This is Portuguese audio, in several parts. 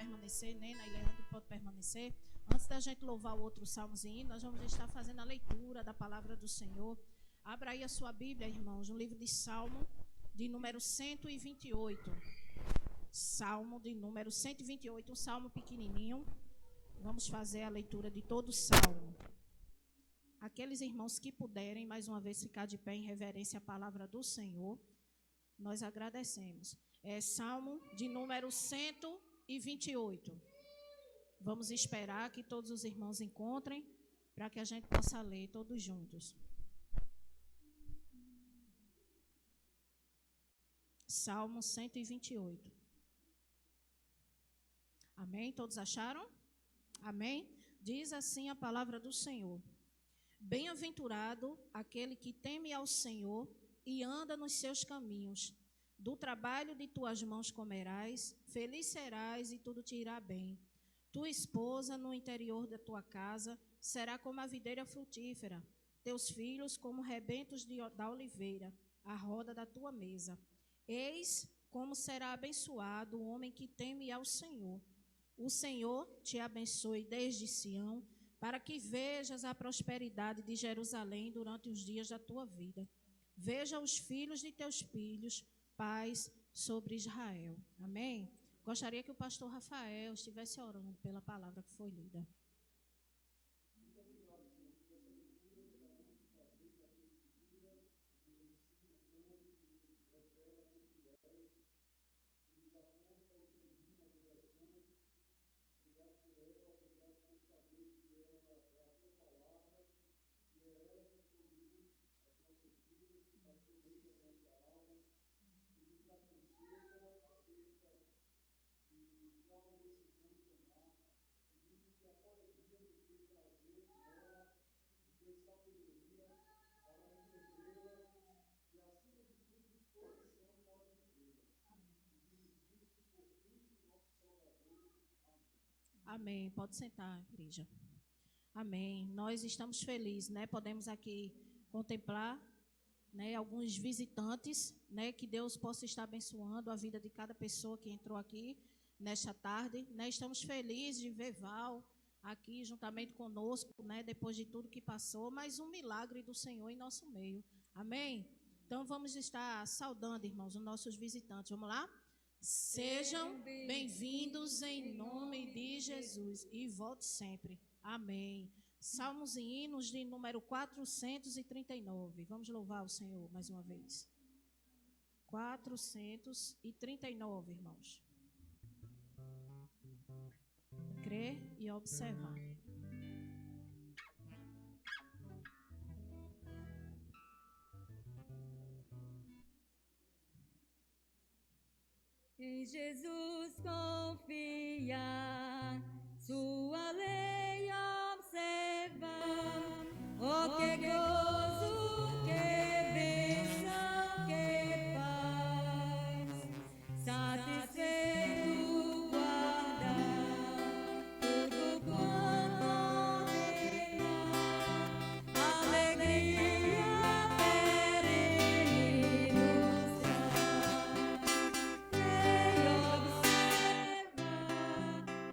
permanecer, Nena e Leandro pode permanecer. Antes da gente louvar o outro salmozinho, nós vamos estar fazendo a leitura da palavra do Senhor. Abra aí a sua Bíblia, irmãos, no livro de Salmo, de número 128. Salmo de número 128, um salmo pequenininho. Vamos fazer a leitura de todo o salmo. Aqueles irmãos que puderem, mais uma vez, ficar de pé em reverência à palavra do Senhor, nós agradecemos. É Salmo de número 128. Vamos esperar que todos os irmãos encontrem, para que a gente possa ler todos juntos. Salmo 128. Amém? Todos acharam? Amém? Diz assim a palavra do Senhor. Bem-aventurado aquele que teme ao Senhor e anda nos seus caminhos. Do trabalho de tuas mãos comerás, feliz serás e tudo te irá bem. Tua esposa no interior da tua casa será como a videira frutífera, teus filhos como rebentos da oliveira, à roda da tua mesa. Eis como será abençoado o homem que teme ao Senhor. O Senhor te abençoe desde Sião, para que vejas a prosperidade de Jerusalém durante os dias da tua vida. Veja os filhos de teus filhos, paz sobre Israel. Amém? Gostaria que o pastor Rafael estivesse orando pela palavra que foi lida. Amém. Pode sentar, igreja. Amém. Nós estamos felizes, né? Podemos aqui contemplar, né, alguns visitantes, né? Que Deus possa estar abençoando a vida de cada pessoa que entrou aqui nesta tarde, né? Estamos felizes de ver Val aqui juntamente conosco, né? Depois de tudo que passou, mais um milagre do Senhor em nosso meio. Amém? Então vamos estar saudando, irmãos, os nossos visitantes. Vamos lá? Sejam bem-vindos em nome de Jesus e volte sempre. Amém. Salmos e hinos de número 439. Vamos louvar o Senhor mais uma vez. 439, irmãos. Crer e observar. Em Jesus confiar, sua lei observar. Oh, que gozo, que bênção, que paz, satisfeito guardar tudo quanto ordenar. Alegria perene nos traz.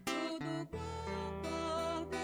Tudo concorda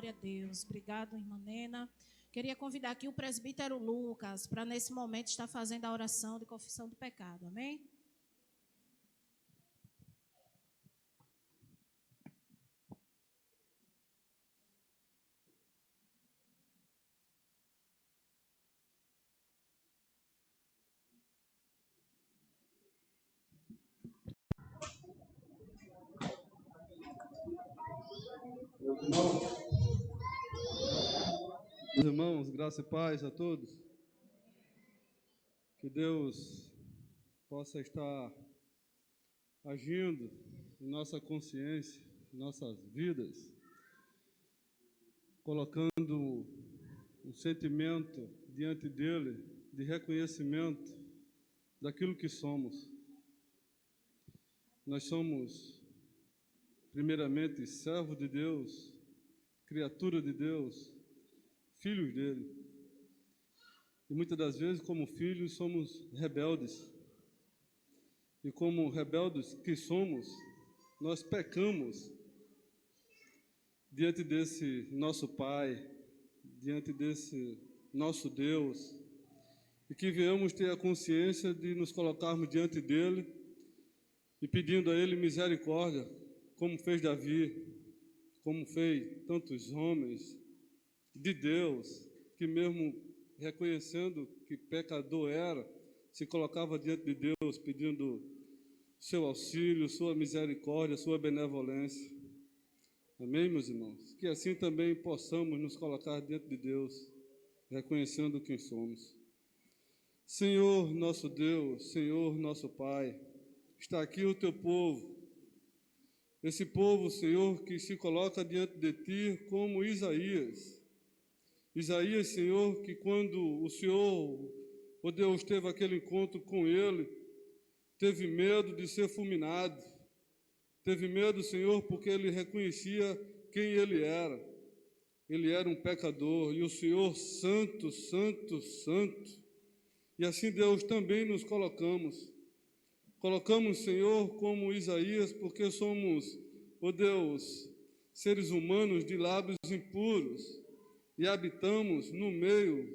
Glória a Deus. Obrigado, irmã Nena. Queria convidar aqui o presbítero Lucas para, nesse momento, estar fazendo a oração de confissão do pecado. Amém? Meus irmãos, graça e paz a todos. Que Deus possa estar agindo em nossa consciência, em nossas vidas, colocando um sentimento diante dele de reconhecimento daquilo que somos. Nós somos, primeiramente, servo de Deus, criatura de Deus, filhos dele. E muitas das vezes, como filhos, somos rebeldes. E como rebeldes que somos, nós pecamos diante desse nosso Pai, diante desse nosso Deus, e que venhamos ter a consciência de nos colocarmos diante dele e pedindo a ele misericórdia, como fez Davi, como fez tantos homens de Deus, que mesmo reconhecendo que pecador era, se colocava diante de Deus, pedindo seu auxílio, sua misericórdia, sua benevolência. Amém, meus irmãos? Que assim também possamos nos colocar diante de Deus, reconhecendo quem somos. Senhor nosso Deus, Senhor nosso Pai, está aqui o teu povo, esse povo, Senhor, que se coloca diante de ti como Isaías. Isaías, Senhor, que quando o Senhor, ó Deus, teve aquele encontro com ele, teve medo de ser fulminado, teve medo, Senhor, porque ele reconhecia quem ele era. Ele era um pecador, e o Senhor, santo, santo, santo. E assim, Deus, também nos colocamos. Colocamos, Senhor, como Isaías, porque somos, ó Deus, seres humanos de lábios impuros, e habitamos no meio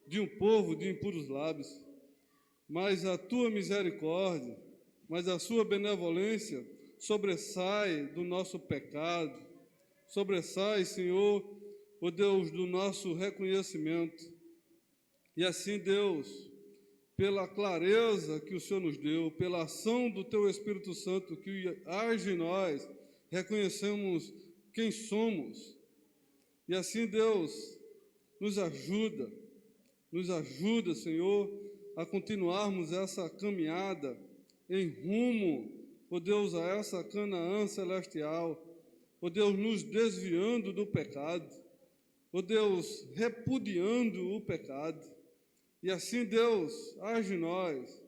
de um povo de impuros lábios. Mas a tua misericórdia, mas a sua benevolência sobressai do nosso pecado, sobressai, Senhor, ó Deus, do nosso reconhecimento. E assim, Deus, pela clareza que o Senhor nos deu, pela ação do teu Espírito Santo que age em nós, reconhecemos quem somos. E assim, Deus, nos ajuda, Senhor, a continuarmos essa caminhada em rumo, ó Deus, a essa Canaã celestial, ó Deus, nos desviando do pecado, ó Deus, repudiando o pecado. E assim, Deus, age em nós,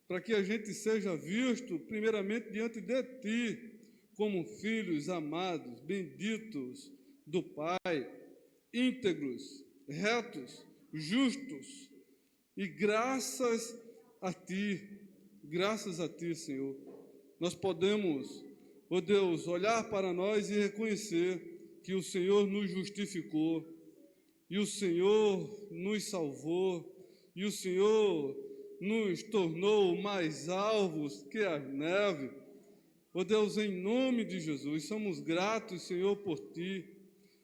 para que a gente seja visto, primeiramente, diante de Ti, como filhos amados, benditos do Pai, íntegros, retos, justos, e graças a Ti, Senhor, nós podemos, ó Deus, olhar para nós e reconhecer que o Senhor nos justificou, e o Senhor nos salvou, e o Senhor nos tornou mais alvos que a neve. Ó Deus, em nome de Jesus, somos gratos, Senhor, por Ti.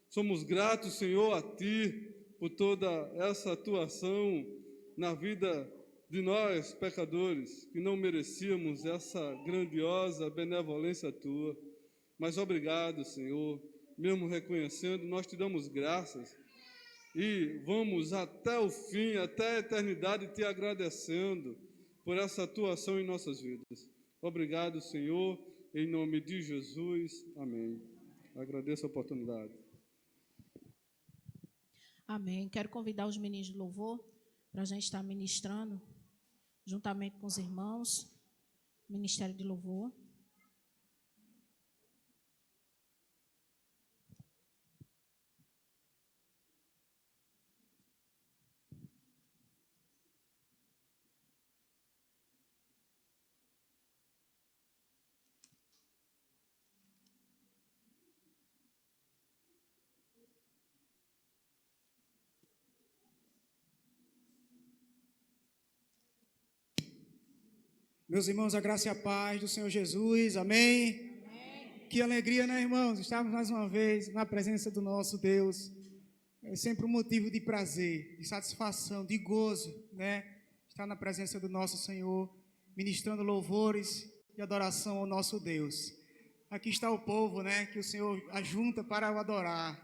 Somos gratos, Senhor, a Ti, por toda essa atuação na vida de nós, pecadores, que não merecíamos essa grandiosa benevolência Tua. Mas obrigado, Senhor, mesmo reconhecendo, nós Te damos graças e vamos até o fim, até a eternidade, Te agradecendo por essa atuação em nossas vidas. Obrigado, Senhor, em nome de Jesus. Amém. Agradeço a oportunidade. Amém. Quero convidar os meninos de louvor para a gente estar ministrando, juntamente com os irmãos, Ministério de Louvor. Meus irmãos, a graça e a paz do Senhor Jesus, amém? Que alegria, né, irmãos? Estamos mais uma vez na presença do nosso Deus. É sempre um motivo de prazer, de satisfação, de gozo, né? Estar na presença do nosso Senhor, ministrando louvores e adoração ao nosso Deus. Aqui está o povo, né, que o Senhor ajunta para o adorar.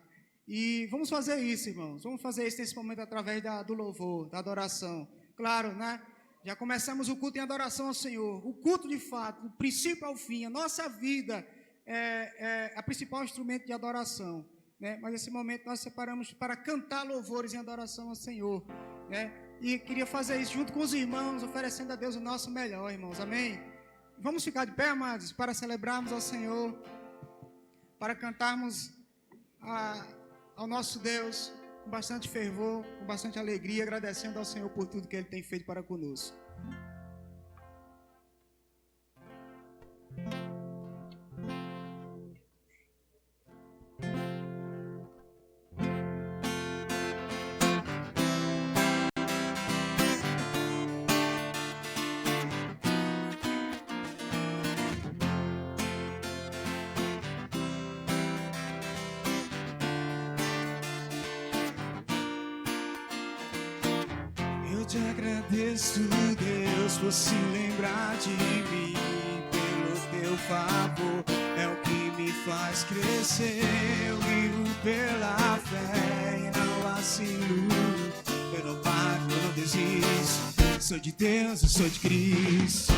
E vamos fazer isso, irmãos. Vamos fazer isso nesse momento através do louvor, da adoração. Claro, né? Já começamos o culto em adoração ao Senhor. O culto, de fato, do princípio ao fim, a nossa vida é a principal instrumento de adoração, né? Mas esse momento nós separamos para cantar louvores em adoração ao Senhor, né? E queria fazer isso junto com os irmãos, oferecendo a Deus o nosso melhor, irmãos. Amém? Vamos ficar de pé, amados, para celebrarmos ao Senhor, para cantarmos ao nosso Deus com bastante fervor, com bastante alegria, agradecendo ao Senhor por tudo que Ele tem feito para conosco. Eu te agradeço, Deus, por se lembrar de mim, pelo teu favor, é o que me faz crescer. Eu vivo pela fé e não vacilo, eu não paro, eu não desisto. Sou de Deus, eu sou de Cristo.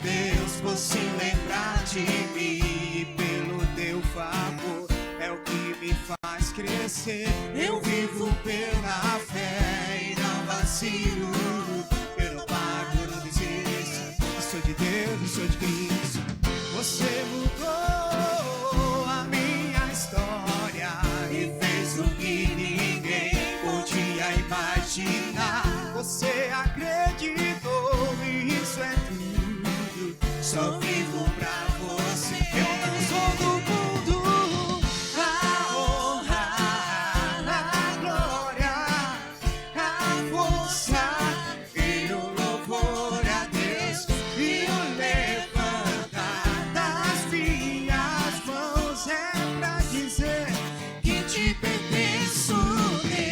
Deus, por se lembrar de mim, pelo teu favor, é o que me faz crescer. Eu vivo pela fé e não vacilo, eu não paro, eu não desisto. Eu sou de Deus, eu sou de Cristo. Você mudou a minha história e fez o que ninguém podia imaginar. Você acreditou e isso é tudo. Só vivo pra você. Eu não sou do mundo. A honra, a glória, a força e o louvor a Deus e o levantar das minhas mãos é pra dizer que te pertenço, Deus.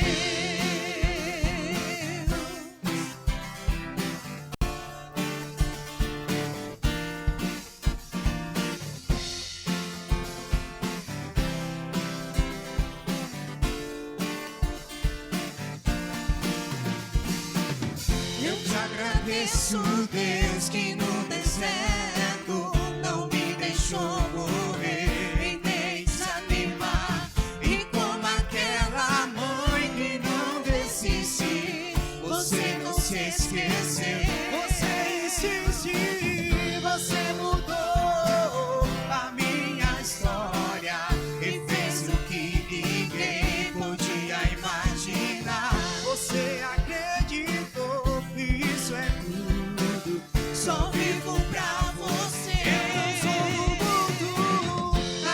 Agradeço, Deus, que no deserto não me deixou morrer e nem desanimar. E como aquela mãe que não desiste, você não se esqueceu. Você insiste, você mudou a minha história e fez o que ninguém podia imaginar. Você acreditou. Isso é tudo, só vivo pra você. Eu não sou do mundo. A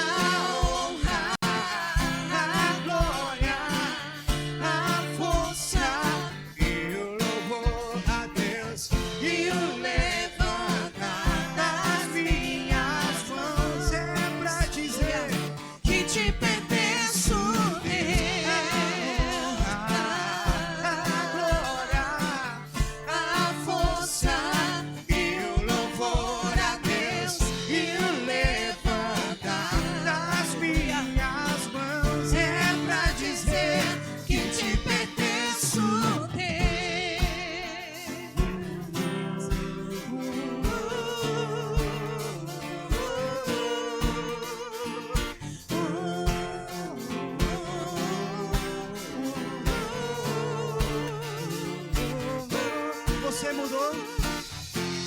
honra, a glória, a força e o louvor a Deus e o levantar das minhas mãos é pra dizer que te pertenço, Deus.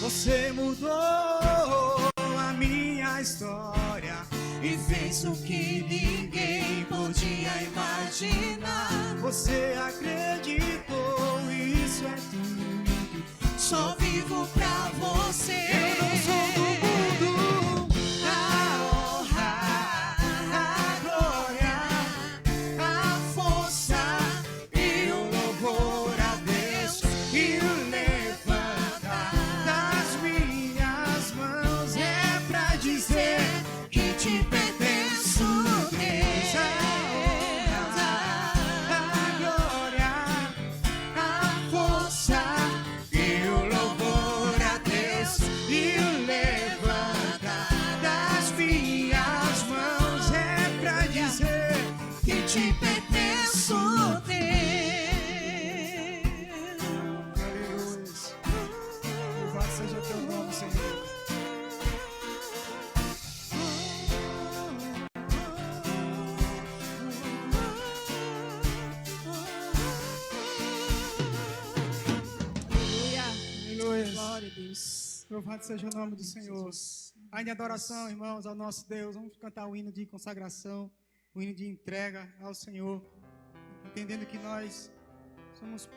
Você mudou a minha história e fez o que ninguém podia imaginar. Você acreditou isso é tudo. Só vivo pra você. Eu não sou do mundo. A honra, a glória, a força e o louvor a Deus. E o levantar das minhas mãos é pra dizer Que te pertenço, Deus. a glória, A força e o louvor a Deus. E o levantar das minhas mãos é pra dizer que te pertenço, Deus. aleluia. Louvado seja teu nome, Senhor. Aleluia. Aleluia. Glória a Deus. Louvado seja o nome do Senhor. Ainda em adoração, irmãos, ao nosso Deus. Vamos cantar o hino de consagração, o hino de entrega ao Senhor. Entendendo que nós somos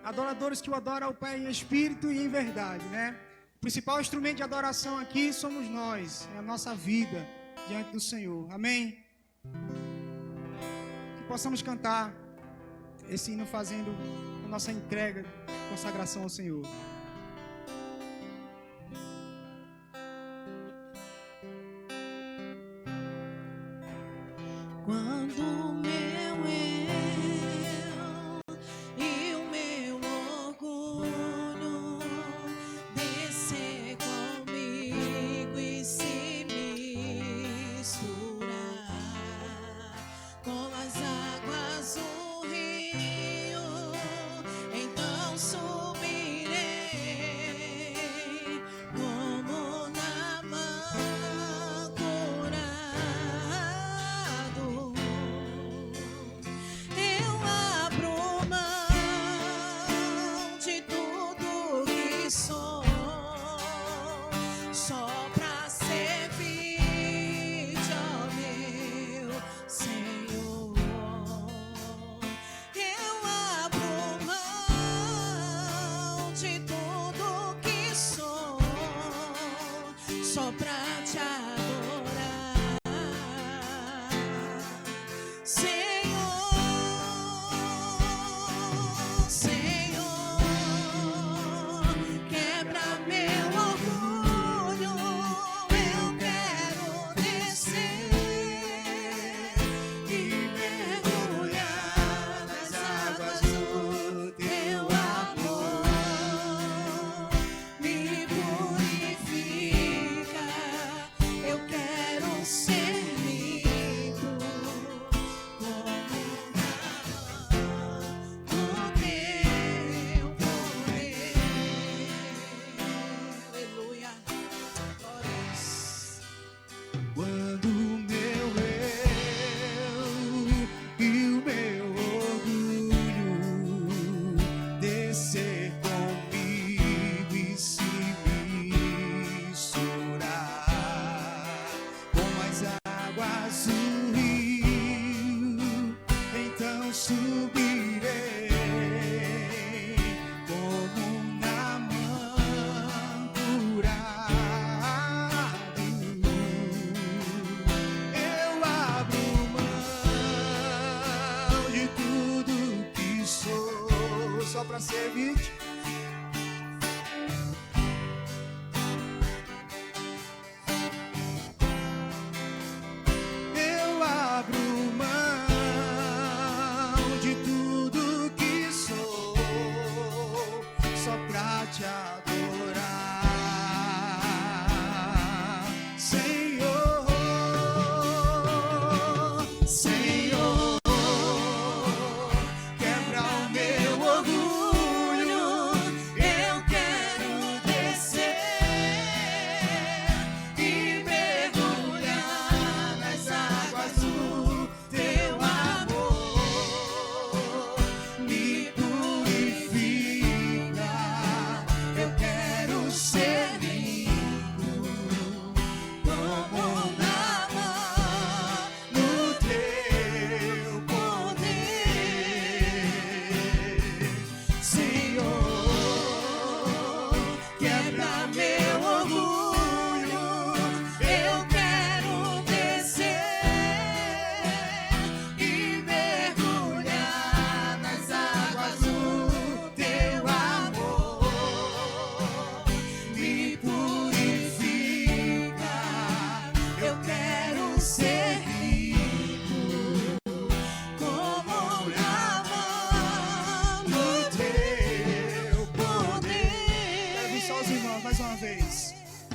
adoradores que o adoram ao Pai em espírito e em verdade, né? O principal instrumento de adoração aqui somos nós. É a nossa vida diante do Senhor. Amém? Que possamos cantar esse hino fazendo a nossa entrega, consagração ao Senhor. Quando o meu eu e o meu orgulho descer comigo e se misturar com as águas do rio, então subirei como Naamã curado. Eu abro mão de tudo que sou, só pra servir-te, ó meu Senhor. Eu abro mão de tudo que sou, só pra te adorar, Senhor, Senhor. Quebra meu orgulho, eu quero descer e mergulhar nas águas do teu amor. Me purifica,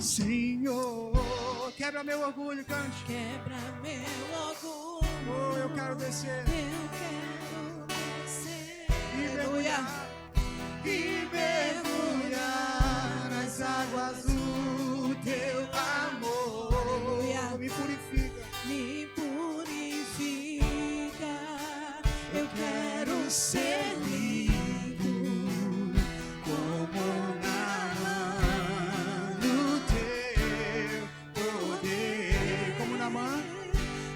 Senhor, quebra meu orgulho, cante. Quebra meu orgulho. Oh, eu quero descer Eu quero descer. e mergulhar, e mergulhar nas águas do teu amor. Aleluia. Me purifica. Me purifica. Eu quero ser limpo Como Naamã no teu poder. Como Naamã,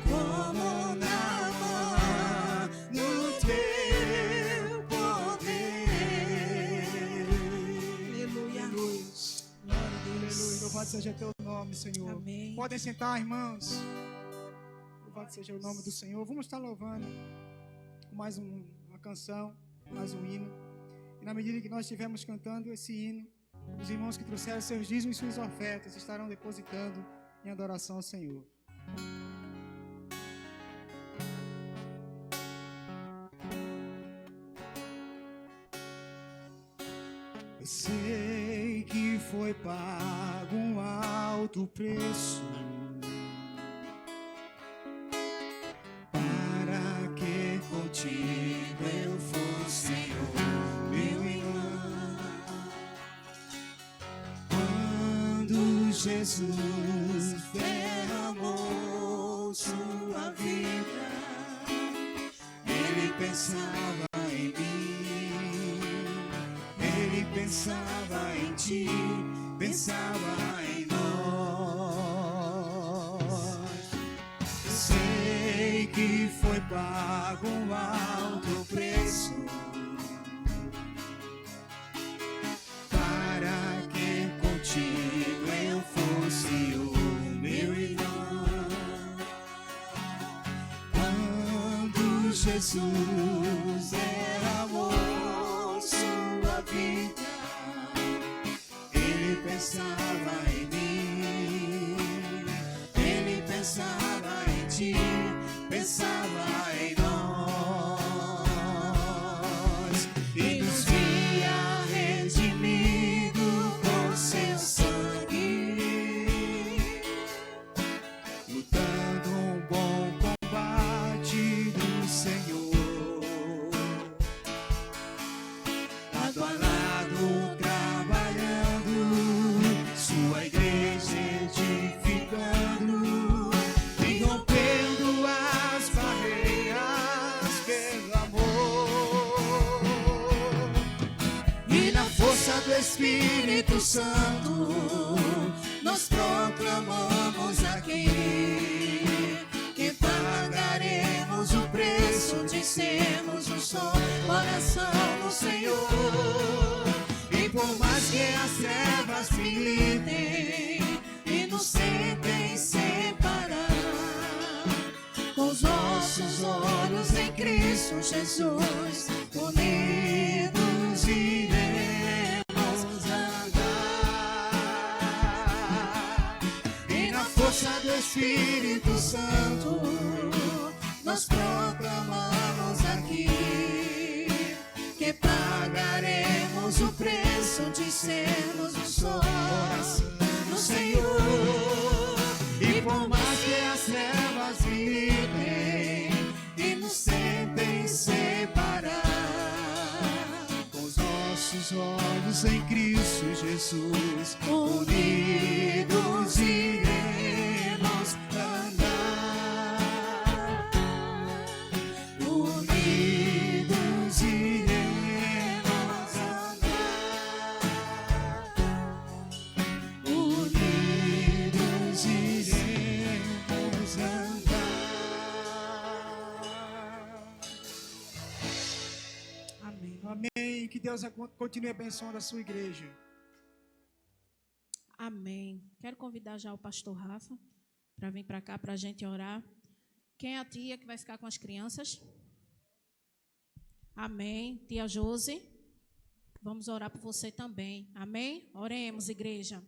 como Naamã no teu poder. Aleluia. Aleluia. Glória a Deus. Aleluia. Louvado seja teu nome, Senhor. Amém. Podem sentar, irmãos. Louvado seja o nome do Senhor. Vamos estar louvando com mais uma canção, mais um hino. E na medida que nós estivermos cantando esse hino, os irmãos que trouxeram seus dízimos e suas ofertas estarão depositando em adoração ao Senhor. Eu sei que foi pago um alto preço para que contigo eu fosse o meu irmão. Quando Jesus derramou sua vida, ele pensava em mim, ele pensava em ti, pensava em nós. Sei que foi pago um alto preço para que contigo eu fosse o meu irmão. Quando Jesus derramou sua vida, ele pensava em mim, ele pensava em ti, pensava em nós, e nos via redimido com seu sangue, lutando um bom combate do Senhor, lado a lado trabalhando, sua igreja edificando e rompendo as barreiras pelo amor. E na força do Espírito Santo nós proclamamos aqui que pagaremos o preço de sermos um só coração no Senhor. E por mais que as trevas militem e nos tentem separar, com os nossos olhos em Cristo Jesus, unidos iremos andar. E na força do Espírito Santo nós proclamamos aqui que pagaremos o preço de sermos um só no Senhor. E por mais que as trevas vivem e nos tentem separar, com os nossos olhos em Cristo Jesus, unidos iremos andar, unidos iremos andar, unidos iremos andar. Amém. Amém. Que Deus continue abençoando a sua igreja. Amém. Quero convidar já o pastor Rafa para vir para cá para a gente orar. Quem é a tia que vai ficar com as crianças? Amém. Tia Josi, vamos orar por você também. Amém? Oremos, igreja.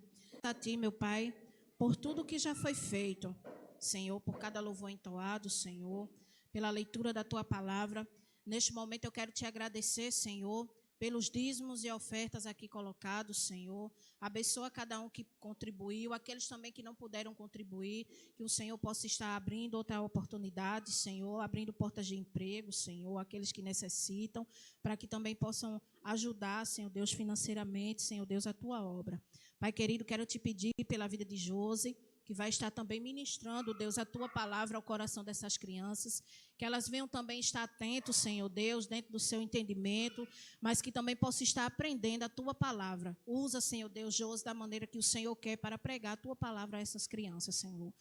A ti, meu Pai, por tudo que já foi feito, Senhor, por cada louvor entoado, Senhor, pela leitura da Tua palavra. Neste momento eu quero Te agradecer, Senhor, pelos dízimos e ofertas aqui colocados, Senhor. Abençoa cada um que contribuiu, aqueles também que não puderam contribuir, que o Senhor possa estar abrindo outra oportunidade, Senhor, abrindo portas de emprego, Senhor, aqueles que necessitam, para que também possam ajudar, Senhor Deus, financeiramente, Senhor Deus, a tua obra. Pai querido, quero te pedir pela vida de Josi, que vai estar também ministrando, Deus, a tua palavra ao coração dessas crianças, que elas venham também estar atentos, Senhor Deus, dentro do seu entendimento, mas que também possam estar aprendendo a tua palavra. Usa, Senhor Deus, Josi, da maneira que o Senhor quer para pregar a tua palavra a essas crianças, Senhor.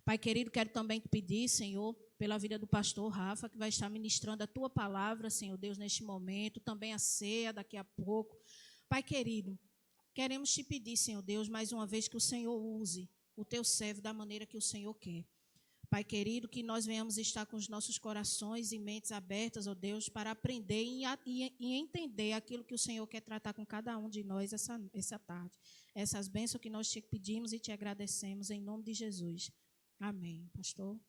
Pai querido, quero também te pedir, Senhor, pela vida do pastor Rafa, que vai estar ministrando a tua palavra, Senhor Deus, neste momento, também a ceia daqui a pouco. Pai querido, queremos te pedir, Senhor Deus, mais uma vez que o Senhor use o teu servo da maneira que o Senhor quer. Pai querido, que nós venhamos estar com os nossos corações e mentes abertas, ó Deus, para aprender e entender aquilo que o Senhor quer tratar com cada um de nós essa tarde. Essas bênçãos que nós te pedimos e te agradecemos em nome de Jesus. Amém. Pastor?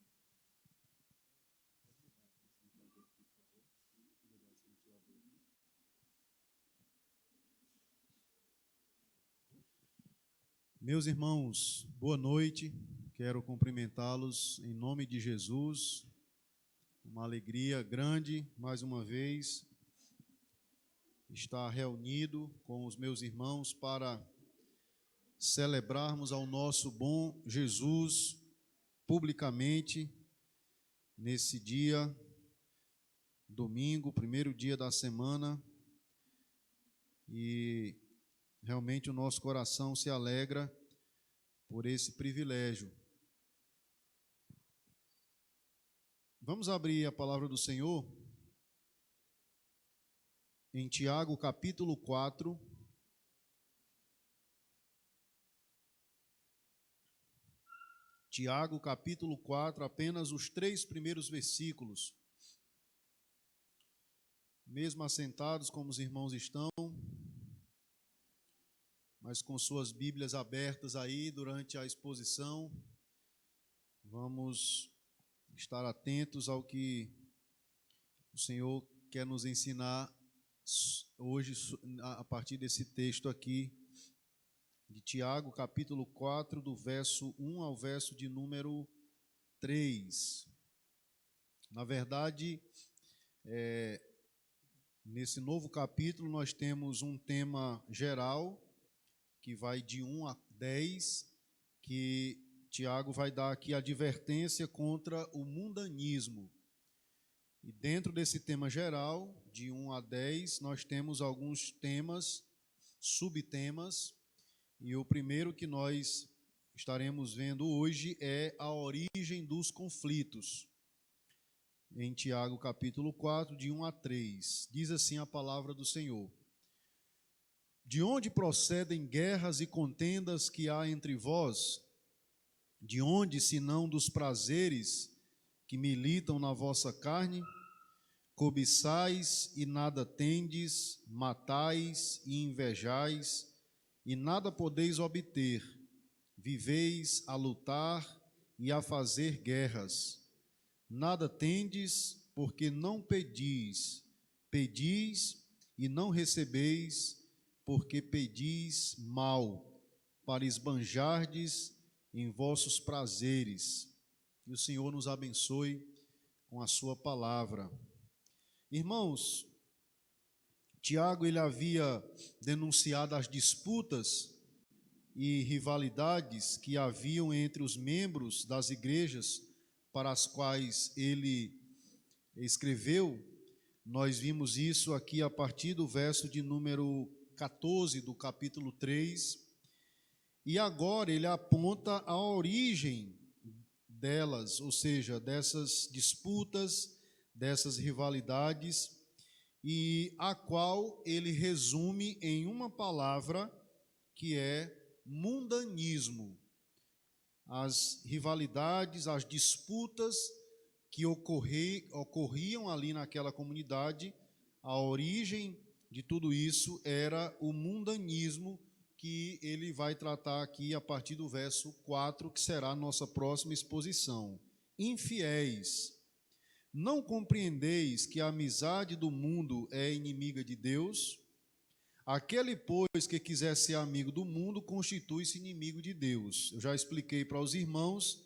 Meus irmãos, boa noite. Quero cumprimentá-los em nome de Jesus. Uma alegria grande, mais uma vez, estar reunido com os meus irmãos para celebrarmos ao nosso bom Jesus publicamente nesse dia, domingo, primeiro dia da semana, e realmente o nosso coração se alegra por esse privilégio. Vamos abrir a palavra do Senhor em Tiago, capítulo 4. Tiago, capítulo 4, apenas os 3 primeiros versículos. Mesmo assentados como os irmãos estão, mas com suas Bíblias abertas aí durante a exposição, vamos estar atentos ao que o Senhor quer nos ensinar hoje a partir desse texto aqui de Tiago, capítulo 4, do verso 1 ao verso de número 3. Na verdade, nesse novo capítulo nós temos um tema geral que vai de 1 a 10, que Tiago vai dar aqui a advertência contra o mundanismo. E dentro desse tema geral, de 1 a 10, nós temos alguns temas, subtemas, e o primeiro que nós estaremos vendo hoje é a origem dos conflitos. Em Tiago, capítulo 4, de 1 a 3, diz assim a palavra do Senhor: De onde procedem guerras e contendas que há entre vós? De onde, senão dos prazeres que militam na vossa carne? Cobiçais e nada tendes, matais e invejais, e nada podeis obter. Viveis a lutar e a fazer guerras. Nada tendes, porque não pedis. Pedis e não recebeis, porque pedis mal, para esbanjardes em vossos prazeres. Que o Senhor nos abençoe com a sua palavra. Irmãos, Tiago ele havia denunciado as disputas e rivalidades que haviam entre os membros das igrejas para as quais ele escreveu. Nós vimos isso aqui a partir do verso de número 14 do capítulo 3, e agora ele aponta a origem delas, ou seja, dessas disputas, dessas rivalidades, e a qual ele resume em uma palavra que é mundanismo. As rivalidades, as disputas que ocorriam ali naquela comunidade, a origem de tudo isso era o mundanismo, que ele vai tratar aqui a partir do verso 4, que será a nossa próxima exposição. Infiéis, não compreendeis que a amizade do mundo é inimiga de Deus? aquele, pois, que quiser ser amigo do mundo, constitui-se inimigo de Deus. Eu já expliquei para os irmãos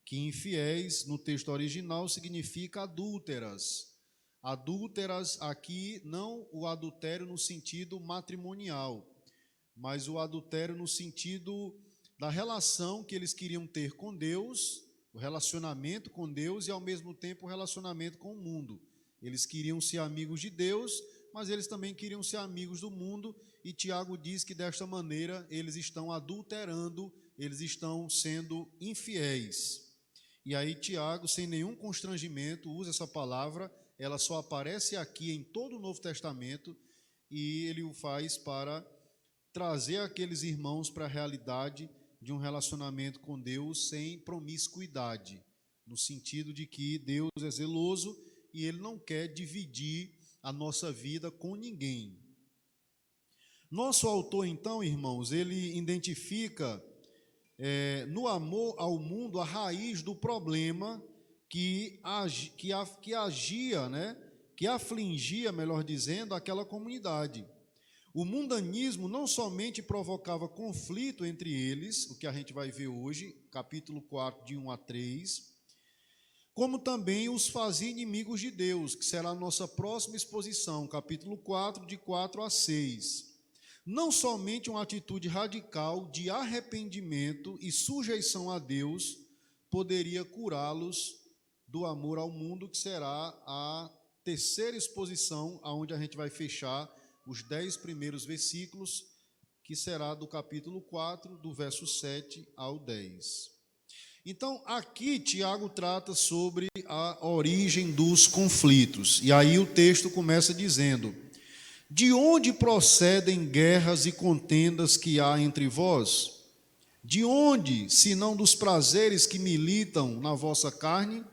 que infiéis, no texto original, significa adúlteras. Adúlteras aqui, não o adultério no sentido matrimonial, mas o adultério no sentido da relação que eles queriam ter com Deus, o relacionamento com Deus e, ao mesmo tempo, o relacionamento com o mundo. Eles queriam ser amigos de Deus, mas eles também queriam ser amigos do mundo, e Tiago diz que, desta maneira, eles estão adulterando, eles estão sendo infiéis. E aí Tiago, sem nenhum constrangimento, usa essa palavra, ela só aparece aqui em todo o Novo Testamento, e ele o faz para trazer aqueles irmãos para a realidade de um relacionamento com Deus sem promiscuidade, no sentido de que Deus é zeloso e Ele não quer dividir a nossa vida com ninguém. Nosso autor, então, irmãos, ele identifica no amor ao mundo a raiz do problema que agia, que afligia, melhor dizendo, aquela comunidade. O mundanismo não somente provocava conflito entre eles, o que a gente vai ver hoje, capítulo 4, de 1 a 3, como também os fazia inimigos de Deus, que será a nossa próxima exposição, capítulo 4, de 4 a 6. Não somente uma atitude radical de arrependimento e sujeição a Deus poderia curá-los do amor ao mundo, que será a terceira exposição, onde a gente vai fechar os 10 primeiros versículos, que será do capítulo 4, do verso 7 ao 10. Então, aqui Tiago trata sobre a origem dos conflitos. E aí o texto começa dizendo: de onde procedem guerras e contendas que há entre vós? De onde, senão dos prazeres que militam na vossa carne?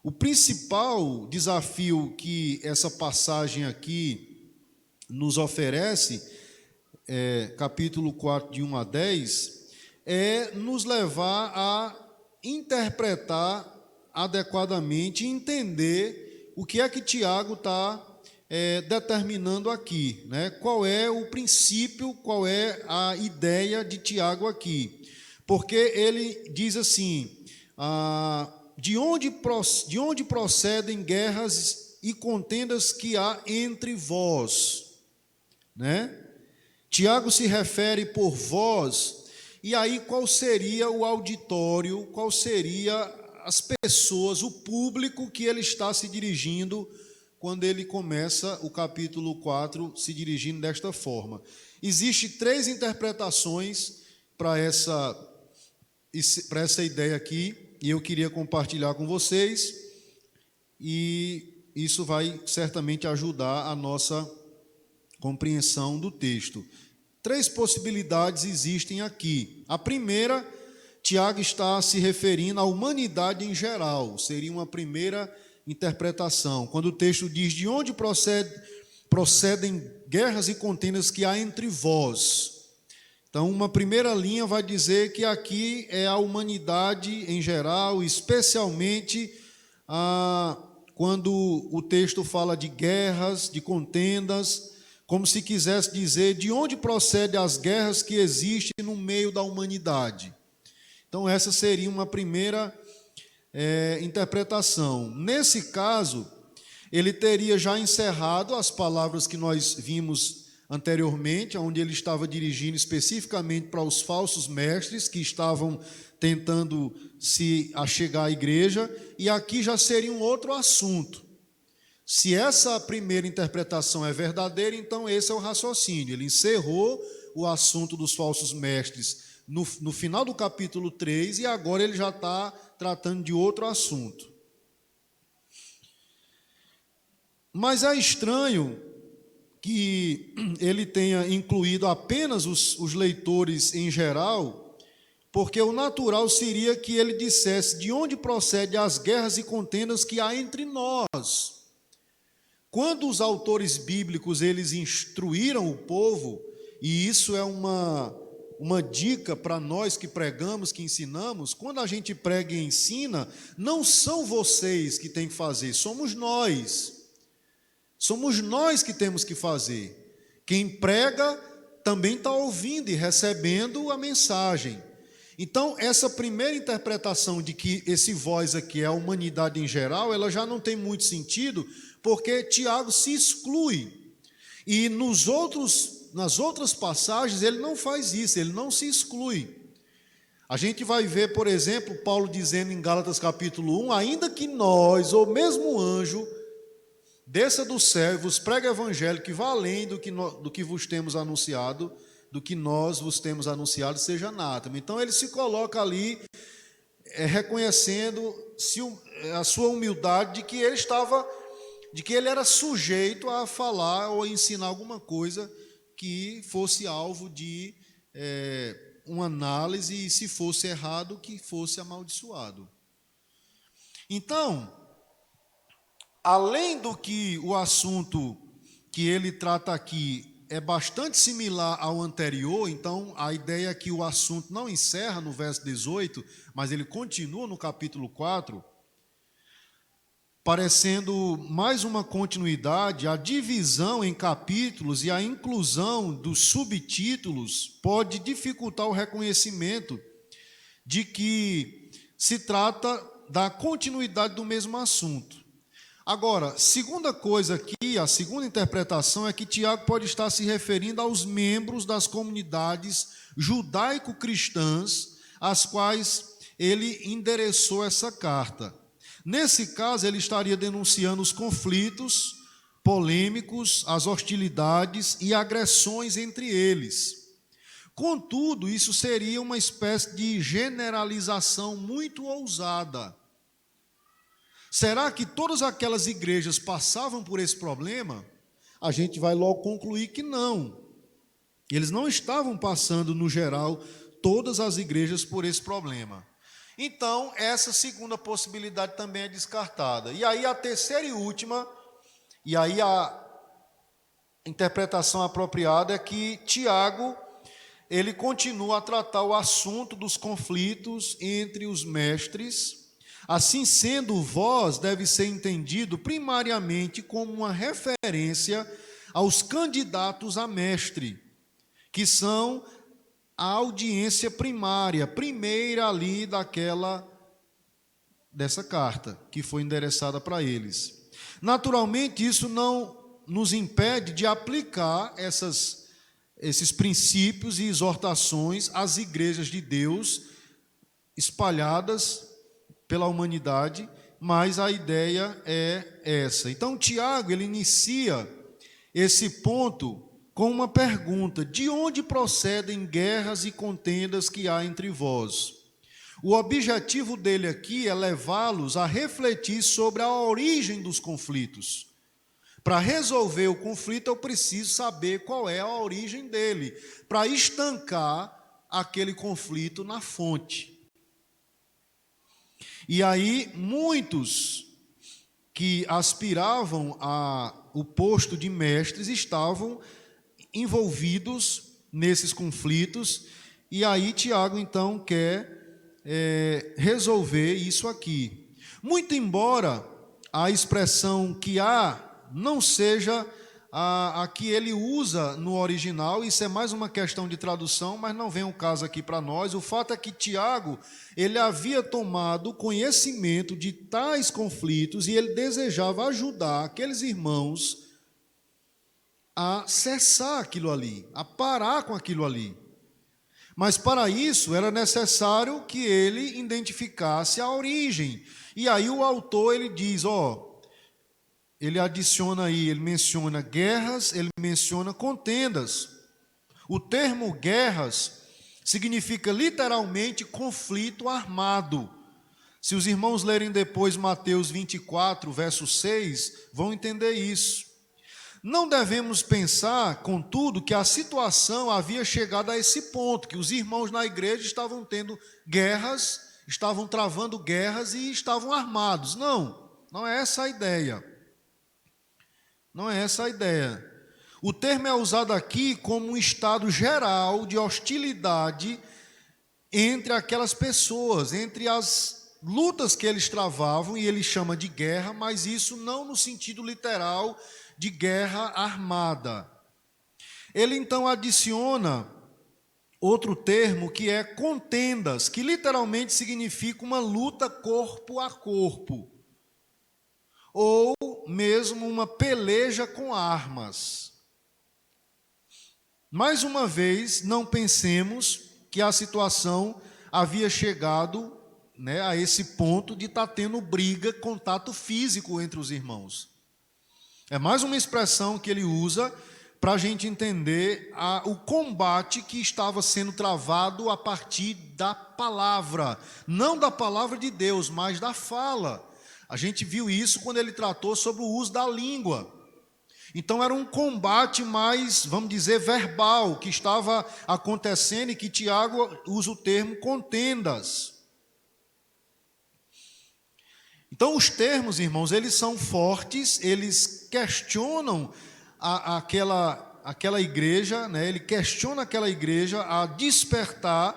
O principal desafio que essa passagem aqui nos oferece, capítulo 4, de 1 a 10, é nos levar a interpretar adequadamente e entender o que é que Tiago está determinando aqui, né? Qual é o princípio, qual é a ideia de Tiago aqui. Porque ele diz assim, de onde procedem guerras e contendas que há entre vós, né? Tiago se refere por vós, e aí qual seria o auditório, qual seria as pessoas, o público que ele está se dirigindo quando ele começa o capítulo 4 se dirigindo desta forma. Existem 3 interpretações para essa ideia aqui, e eu queria compartilhar com vocês, e isso vai certamente ajudar a nossa compreensão do texto. 3 possibilidades existem aqui. A primeira, Tiago está se referindo à humanidade em geral, seria uma primeira interpretação, quando o texto diz: de onde procedem guerras e contendas que há entre vós. Então, uma primeira linha vai dizer que aqui é a humanidade em geral, especialmente quando o texto fala de guerras, de contendas, como se quisesse dizer de onde procedem as guerras que existem no meio da humanidade. Então, essa seria uma primeira interpretação. Nesse caso, ele teria já encerrado as palavras que nós vimos anteriormente, onde ele estava dirigindo especificamente para os falsos mestres que estavam tentando se achegar à igreja, e aqui já seria um outro assunto. Se essa primeira interpretação é verdadeira, então esse é o raciocínio. Ele encerrou o assunto dos falsos mestres no final do capítulo 3, e agora ele já está tratando de outro assunto. Mas é estranho que ele tenha incluído apenas os leitores em geral, porque o natural seria que ele dissesse de onde procedem as guerras e contendas que há entre nós. Quando os autores bíblicos eles instruíram o povo, e isso é uma dica para nós que pregamos, que ensinamos, quando a gente prega e ensina, não são vocês que têm que fazer, somos nós. Somos nós que temos que fazer. Quem prega também está ouvindo e recebendo a mensagem. Então, essa primeira interpretação de que esse vós aqui é a humanidade em geral, ela já não tem muito sentido, porque Tiago se exclui. E nas outras passagens, ele não faz isso, ele não se exclui. A gente vai ver, por exemplo, Paulo dizendo em Gálatas capítulo 1, ainda que nós, ou mesmo o anjo, desça do céu e vos pregue o evangelho que vá além do que vos temos anunciado, do que nós vos temos anunciado, seja anátema. Então ele se coloca ali, reconhecendo a sua humildade de que ele era sujeito a falar ou a ensinar alguma coisa que fosse alvo de uma análise, e se fosse errado, que fosse amaldiçoado. Então, além do que o assunto que ele trata aqui é bastante similar ao anterior, então a ideia é que o assunto não encerra no verso 18, mas ele continua no capítulo 4, parecendo mais uma continuidade. A divisão em capítulos e a inclusão dos subtítulos pode dificultar o reconhecimento de que se trata da continuidade do mesmo assunto. Agora, segunda coisa aqui, a segunda interpretação é que Tiago pode estar se referindo aos membros das comunidades judaico-cristãs às quais ele endereçou essa carta. Nesse caso, ele estaria denunciando os conflitos polêmicos, as hostilidades e agressões entre eles. Contudo, isso seria uma espécie de generalização muito ousada. Será que todas aquelas igrejas passavam por esse problema? A gente vai logo concluir que não. Eles não estavam passando, no geral, todas as igrejas por esse problema. Então, essa segunda possibilidade também é descartada. E aí a terceira e última, e aí a interpretação apropriada é que Tiago, ele continua a tratar o assunto dos conflitos entre os mestres. Assim sendo, o vós deve ser entendido primariamente como uma referência aos candidatos a mestre, que são a audiência primeira ali dessa carta, que foi endereçada para eles. Naturalmente, isso não nos impede de aplicar esses princípios e exortações às igrejas de Deus espalhadas pela humanidade, mas a ideia é essa. Então, Tiago, ele inicia esse ponto com uma pergunta: de onde procedem guerras e contendas que há entre vós? O objetivo dele aqui é levá-los a refletir sobre a origem dos conflitos. Para resolver o conflito, eu preciso saber qual é a origem dele, para estancar aquele conflito na fonte. E aí, muitos que aspiravam ao posto de mestres estavam envolvidos nesses conflitos, e aí Tiago, então, quer resolver isso aqui. Muito embora a expressão que há não seja a que ele usa no original, isso é mais uma questão de tradução, mas não vem o caso aqui para nós. O fato é que Tiago, ele havia tomado conhecimento de tais conflitos e ele desejava ajudar aqueles irmãos a cessar aquilo ali, a parar com aquilo ali. Mas para isso era necessário que ele identificasse a origem. E aí o autor, ele diz, ele adiciona aí, ele menciona guerras, ele menciona contendas. O termo guerras significa literalmente conflito armado. Se os irmãos lerem depois Mateus 24, verso 6, vão entender isso. Não devemos pensar, contudo, que a situação havia chegado a esse ponto, que os irmãos na igreja estavam tendo guerras, estavam travando guerras e estavam armados. Não, não é essa a ideia. Não é essa a ideia. O termo é usado aqui como um estado geral de hostilidade entre aquelas pessoas, entre as lutas que eles travavam, e ele chama de guerra, mas isso não no sentido literal de guerra armada. Ele então adiciona outro termo que é contendas, que literalmente significa uma luta corpo a corpo, ou mesmo uma peleja com armas. Mais uma vez, não pensemos que a situação havia chegado, a esse ponto de estar tendo briga, contato físico entre os irmãos. É mais uma expressão que ele usa para a gente entender o combate que estava sendo travado a partir da palavra, não da palavra de Deus, mas da fala. A gente viu isso quando ele tratou sobre o uso da língua. Então era um combate mais, vamos dizer, verbal, que estava acontecendo e que Tiago usa o termo contendas. Então os termos, irmãos, eles são fortes, eles questionam aquela igreja, ele questiona aquela igreja a despertar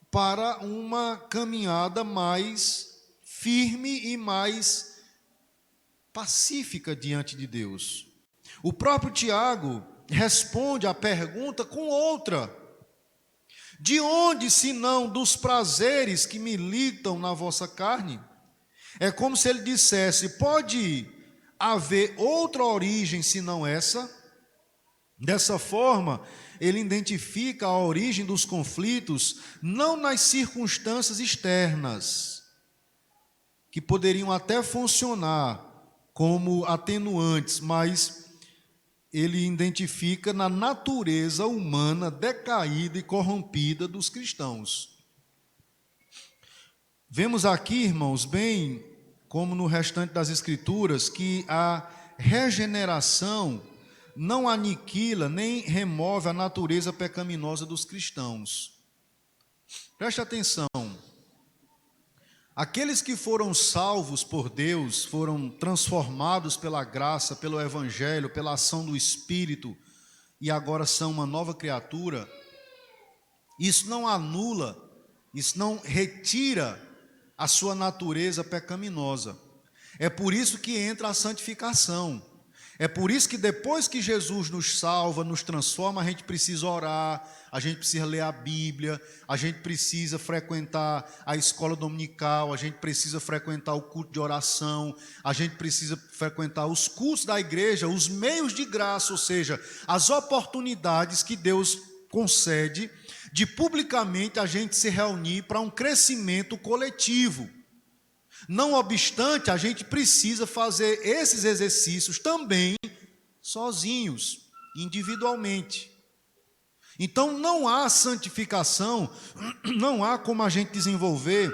para uma caminhada mais firme e mais pacífica diante de Deus. O próprio Tiago responde à pergunta com outra: de onde, senão dos prazeres que militam na vossa carne? É como se ele dissesse: pode haver outra origem senão essa? Dessa forma, ele identifica a origem dos conflitos não nas circunstâncias externas, que poderiam até funcionar como atenuantes, mas ele identifica na natureza humana decaída e corrompida dos cristãos. Vemos aqui, irmãos, bem como no restante das Escrituras, que a regeneração não aniquila nem remove a natureza pecaminosa dos cristãos. Preste atenção. Aqueles que foram salvos por Deus, foram transformados pela graça, pelo Evangelho, pela ação do Espírito, e agora são uma nova criatura, isso não anula, isso não retira a sua natureza pecaminosa. É por isso que entra a santificação. É por isso que depois que Jesus nos salva, nos transforma, a gente precisa orar, a gente precisa ler a Bíblia, a gente precisa frequentar a escola dominical, a gente precisa frequentar o culto de oração, a gente precisa frequentar os cultos da igreja, os meios de graça, ou seja, as oportunidades que Deus concede de publicamente a gente se reunir para um crescimento coletivo. Não obstante, a gente precisa fazer esses exercícios também sozinhos, individualmente. Então não há santificação, não há como a gente desenvolver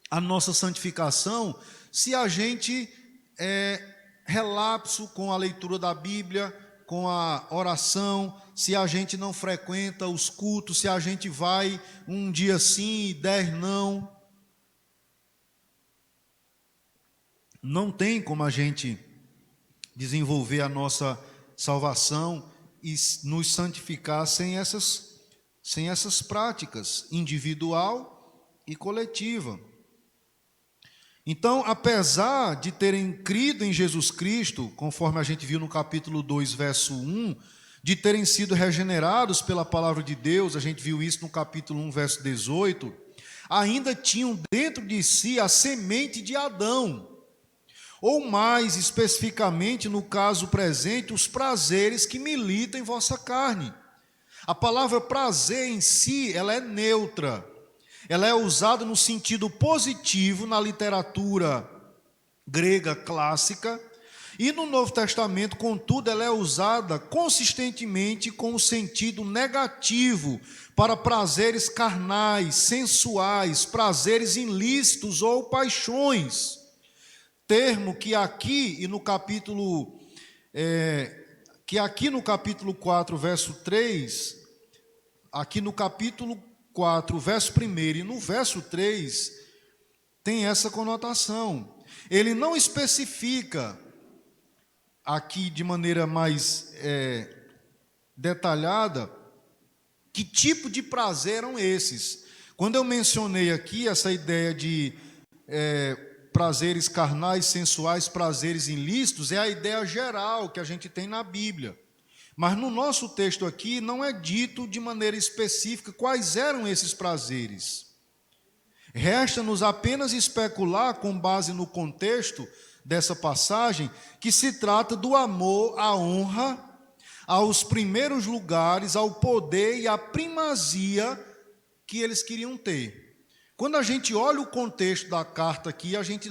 a nossa santificação se a gente relapso com a leitura da Bíblia, com a oração, se a gente não frequenta os cultos, se a gente vai um dia sim e 10 não. Não tem como a gente desenvolver a nossa salvação e nos santificar sem essas práticas, individual e coletiva. Então, apesar de terem crido em Jesus Cristo, conforme a gente viu no capítulo 2, verso 1, de terem sido regenerados pela palavra de Deus, a gente viu isso no capítulo 1, verso 18, ainda tinham dentro de si a semente de Adão, ou mais especificamente, no caso presente, os prazeres que militam em vossa carne. A palavra prazer em si, ela é neutra. Ela é usada no sentido positivo na literatura grega clássica, e no Novo Testamento, contudo, ela é usada consistentemente com o sentido negativo para prazeres carnais, sensuais, prazeres ilícitos ou paixões. Termo que aqui no capítulo 4, verso 3, aqui no capítulo 4, verso 1 e no verso 3, tem essa conotação. Ele não especifica aqui de maneira mais detalhada que tipo de prazer eram esses. Quando eu mencionei aqui essa ideia de prazeres carnais, sensuais, prazeres ilícitos, é a ideia geral que a gente tem na Bíblia. Mas no nosso texto aqui não é dito de maneira específica quais eram esses prazeres. Resta-nos apenas especular, com base no contexto dessa passagem, que se trata do amor à honra, aos primeiros lugares, ao poder e à primazia que eles queriam ter. Quando a gente olha o contexto da carta aqui, a gente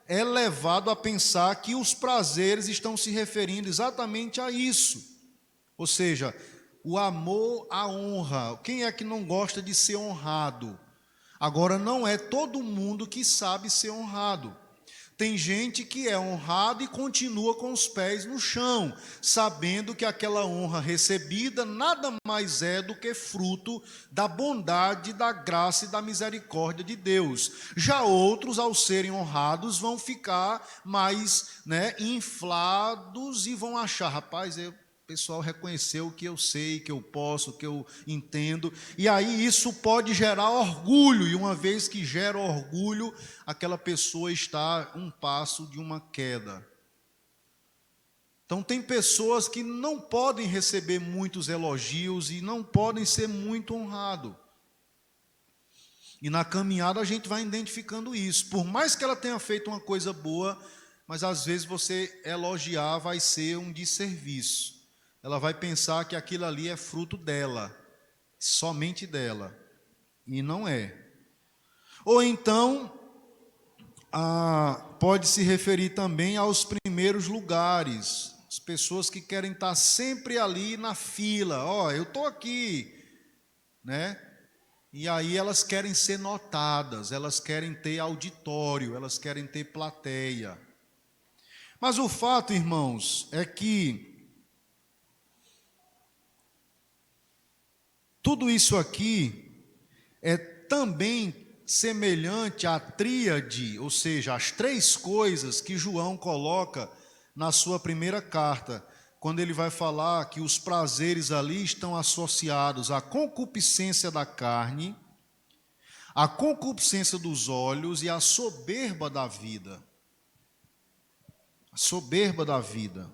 é levado a pensar que os prazeres estão se referindo exatamente a isso. Ou seja, o amor à honra. Quem é que não gosta de ser honrado? Agora, não é todo mundo que sabe ser honrado. Tem gente que é honrado e continua com os pés no chão, sabendo que aquela honra recebida nada mais é do que fruto da bondade, da graça e da misericórdia de Deus. Já outros, ao serem honrados, vão ficar mais inflados e vão achar, rapaz, o pessoal reconheceu que eu sei, que eu posso, que eu entendo, e aí isso pode gerar orgulho, e uma vez que gera orgulho, aquela pessoa está um passo de uma queda. Então tem pessoas que não podem receber muitos elogios e não podem ser muito honrados. E na caminhada a gente vai identificando isso. Por mais que ela tenha feito uma coisa boa, mas às vezes você elogiar vai ser um desserviço. Ela vai pensar que aquilo ali é fruto dela, somente dela, e não é. Ou então, pode se referir também aos primeiros lugares, as pessoas que querem estar sempre ali na fila, eu estou aqui, e aí elas querem ser notadas, elas querem ter auditório, elas querem ter plateia. Mas o fato, irmãos, é que tudo isso aqui é também semelhante à tríade, ou seja, as três coisas que João coloca na sua primeira carta, quando ele vai falar que os prazeres ali estão associados à concupiscência da carne, à concupiscência dos olhos e à soberba da vida. A soberba da vida.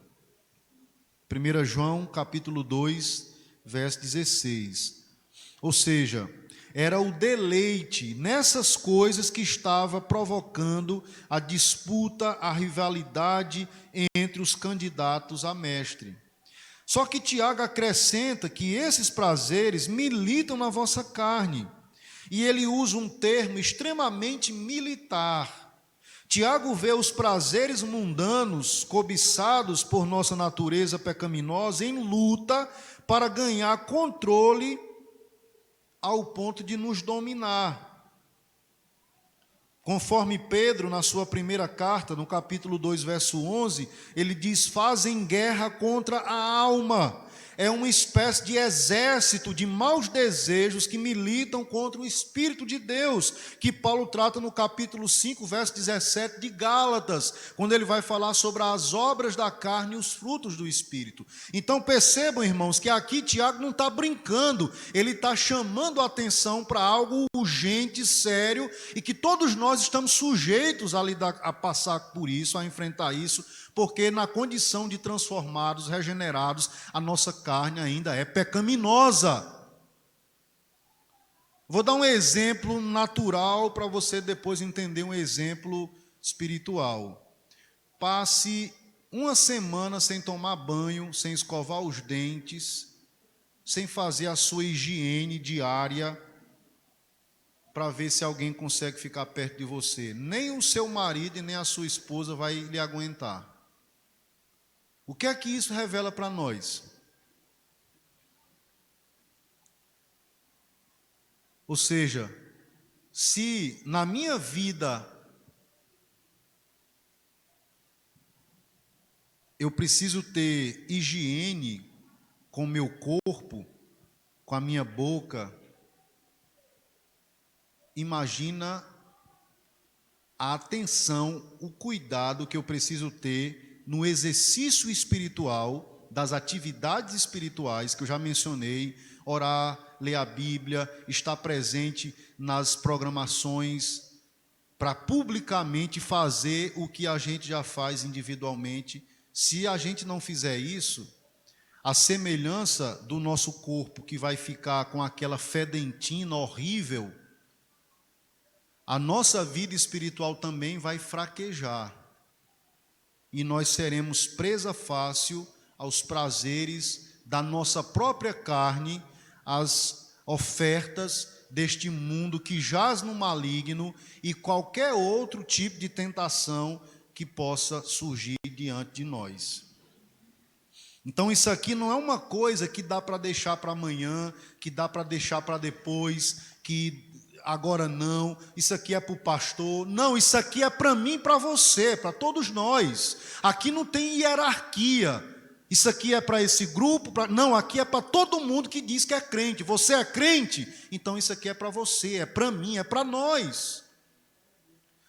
1 João capítulo 2, verso 16. Ou seja, era o deleite nessas coisas que estava provocando a disputa, a rivalidade entre os candidatos a mestre. Só que Tiago acrescenta que esses prazeres militam na vossa carne. E ele usa um termo extremamente militar. Tiago vê os prazeres mundanos cobiçados por nossa natureza pecaminosa em luta para ganhar controle ao ponto de nos dominar. Conforme Pedro, na sua primeira carta, no capítulo 2, verso 11, ele diz, fazem guerra contra a alma. É uma espécie de exército de maus desejos que militam contra o Espírito de Deus, que Paulo trata no capítulo 5, verso 17 de Gálatas, quando ele vai falar sobre as obras da carne e os frutos do Espírito. Então percebam, irmãos, que aqui Tiago não está brincando, ele está chamando a atenção para algo urgente, sério, e que todos nós estamos sujeitos a passar por isso, a enfrentar isso, porque na condição de transformados, regenerados, a nossa carne ainda é pecaminosa. Vou dar um exemplo natural para você depois entender um exemplo espiritual. Passe uma semana sem tomar banho, sem escovar os dentes, sem fazer a sua higiene diária, para ver se alguém consegue ficar perto de você. Nem o seu marido e nem a sua esposa vai lhe aguentar. O que é que isso revela para nós? Ou seja, se na minha vida eu preciso ter higiene com o meu corpo, com a minha boca, imagina a atenção, o cuidado que eu preciso ter no exercício espiritual, das atividades espirituais que eu já mencionei, orar, ler a Bíblia, estar presente nas programações, para publicamente fazer o que a gente já faz individualmente. Se a gente não fizer isso, A semelhança do nosso corpo que vai ficar com aquela fedentina horrível, a nossa vida espiritual também vai fraquejar. E nós seremos presa fácil aos prazeres da nossa própria carne, às ofertas deste mundo que jaz no maligno e qualquer outro tipo de tentação que possa surgir diante de nós. Então isso aqui não é uma coisa que dá para deixar para amanhã, que dá para deixar para depois, que agora não, isso aqui é para o pastor. Não, isso aqui é para mim e para você, para todos nós. Aqui não tem hierarquia. Isso aqui é para esse grupo, não, aqui é para todo mundo que diz que é crente. Você é crente? Então isso aqui é para você, é para mim, é para nós.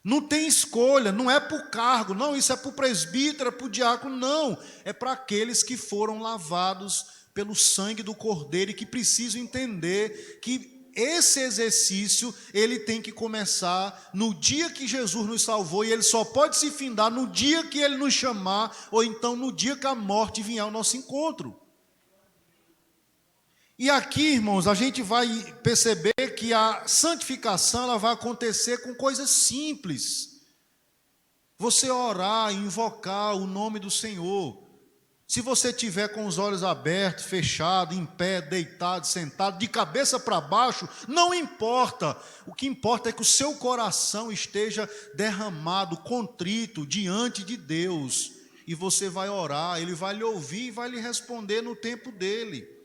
Não tem escolha, não é para o cargo, não, isso é para o presbítero, é para o diácono, não. É para aqueles que foram lavados pelo sangue do Cordeiro e que precisam entender que esse exercício, ele tem que começar no dia que Jesus nos salvou, e ele só pode se findar no dia que ele nos chamar, ou então no dia que a morte vier ao nosso encontro. E aqui, irmãos, a gente vai perceber que a santificação ela vai acontecer com coisas simples. Você orar, invocar o nome do Senhor. Se você tiver com os olhos abertos, fechado, em pé, deitado, sentado, de cabeça para baixo, não importa. O que importa é que o seu coração esteja derramado, contrito, diante de Deus. E você vai orar, Ele vai lhe ouvir e vai lhe responder no tempo dEle.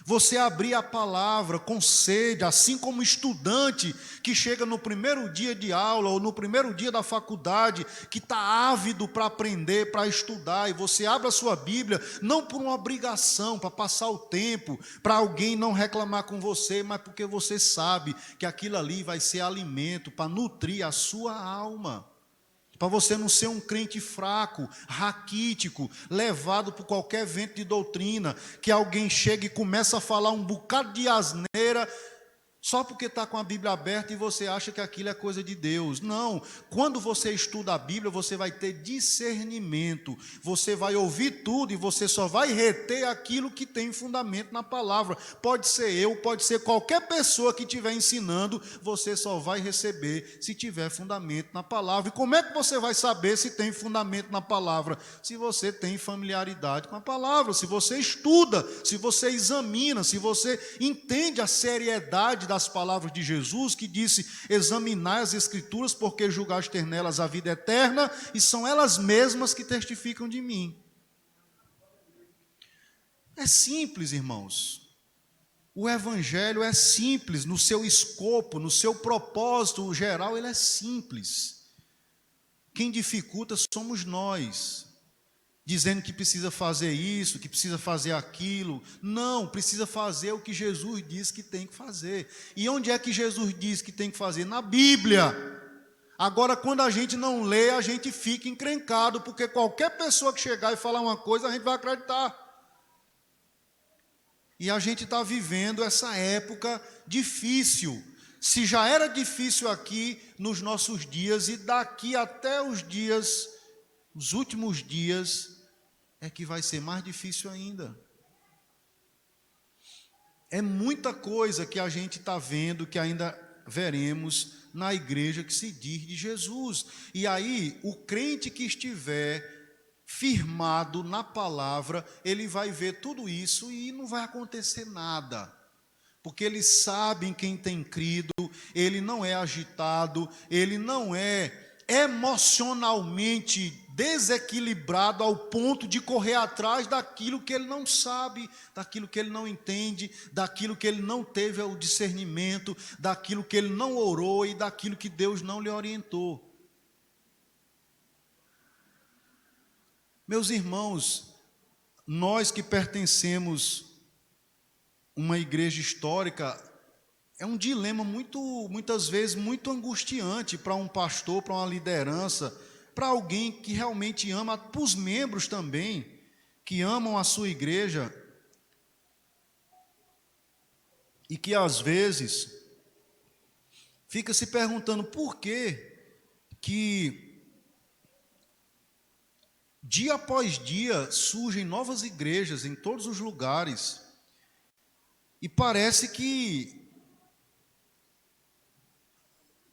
Você abrir a palavra com sede, assim como estudante que chega no primeiro dia de aula ou no primeiro dia da faculdade, que está ávido para aprender, para estudar, e você abre a sua Bíblia, não por uma obrigação, para passar o tempo, para alguém não reclamar com você, mas porque você sabe que aquilo ali vai ser alimento para nutrir a sua alma. Para você não ser um crente fraco, raquítico, levado por qualquer vento de doutrina, que alguém chega e começa a falar um bocado de asneira, só porque está com a Bíblia aberta e você acha que aquilo é coisa de Deus. Não, quando você estuda a Bíblia, você vai ter discernimento, você vai ouvir tudo e você só vai reter aquilo que tem fundamento na palavra. Pode ser eu, pode ser qualquer pessoa que estiver ensinando, você só vai receber se tiver fundamento na palavra. E como é que você vai saber se tem fundamento na palavra? Se você tem familiaridade com a palavra, se você estuda, se você examina, se você entende a seriedade das palavras de Jesus, que disse: examinai as Escrituras, porque julgaste ter nelas a vida eterna, e são elas mesmas que testificam de mim. É simples, irmãos. O Evangelho é simples no seu escopo, no seu propósito geral, ele é simples. Quem dificulta somos nós, dizendo que precisa fazer isso, que precisa fazer aquilo. Não, precisa fazer o que Jesus diz que tem que fazer. E onde é que Jesus diz que tem que fazer? Na Bíblia. Agora, quando a gente não lê, a gente fica encrencado, porque qualquer pessoa que chegar e falar uma coisa, a gente vai acreditar. E a gente está vivendo essa época difícil. Se já era difícil aqui nos nossos dias, e daqui até os últimos dias, é que vai ser mais difícil ainda. É muita coisa que a gente está vendo, que ainda veremos na igreja que se diz de Jesus. E aí, o crente que estiver firmado na palavra, ele vai ver tudo isso e não vai acontecer nada. Porque ele sabe em quem tem crido, ele não é agitado, ele não é emocionalmente desequilibrado ao ponto de correr atrás daquilo que ele não sabe, daquilo que ele não entende, daquilo que ele não teve o discernimento, daquilo que ele não orou e daquilo que Deus não lhe orientou. Meus irmãos, nós que pertencemos a uma igreja histórica, é um dilema muitas vezes muito angustiante para um pastor, para uma liderança, para alguém que realmente ama, para os membros também, que amam a sua igreja, e que às vezes fica se perguntando por que dia após dia surgem novas igrejas em todos os lugares, e parece que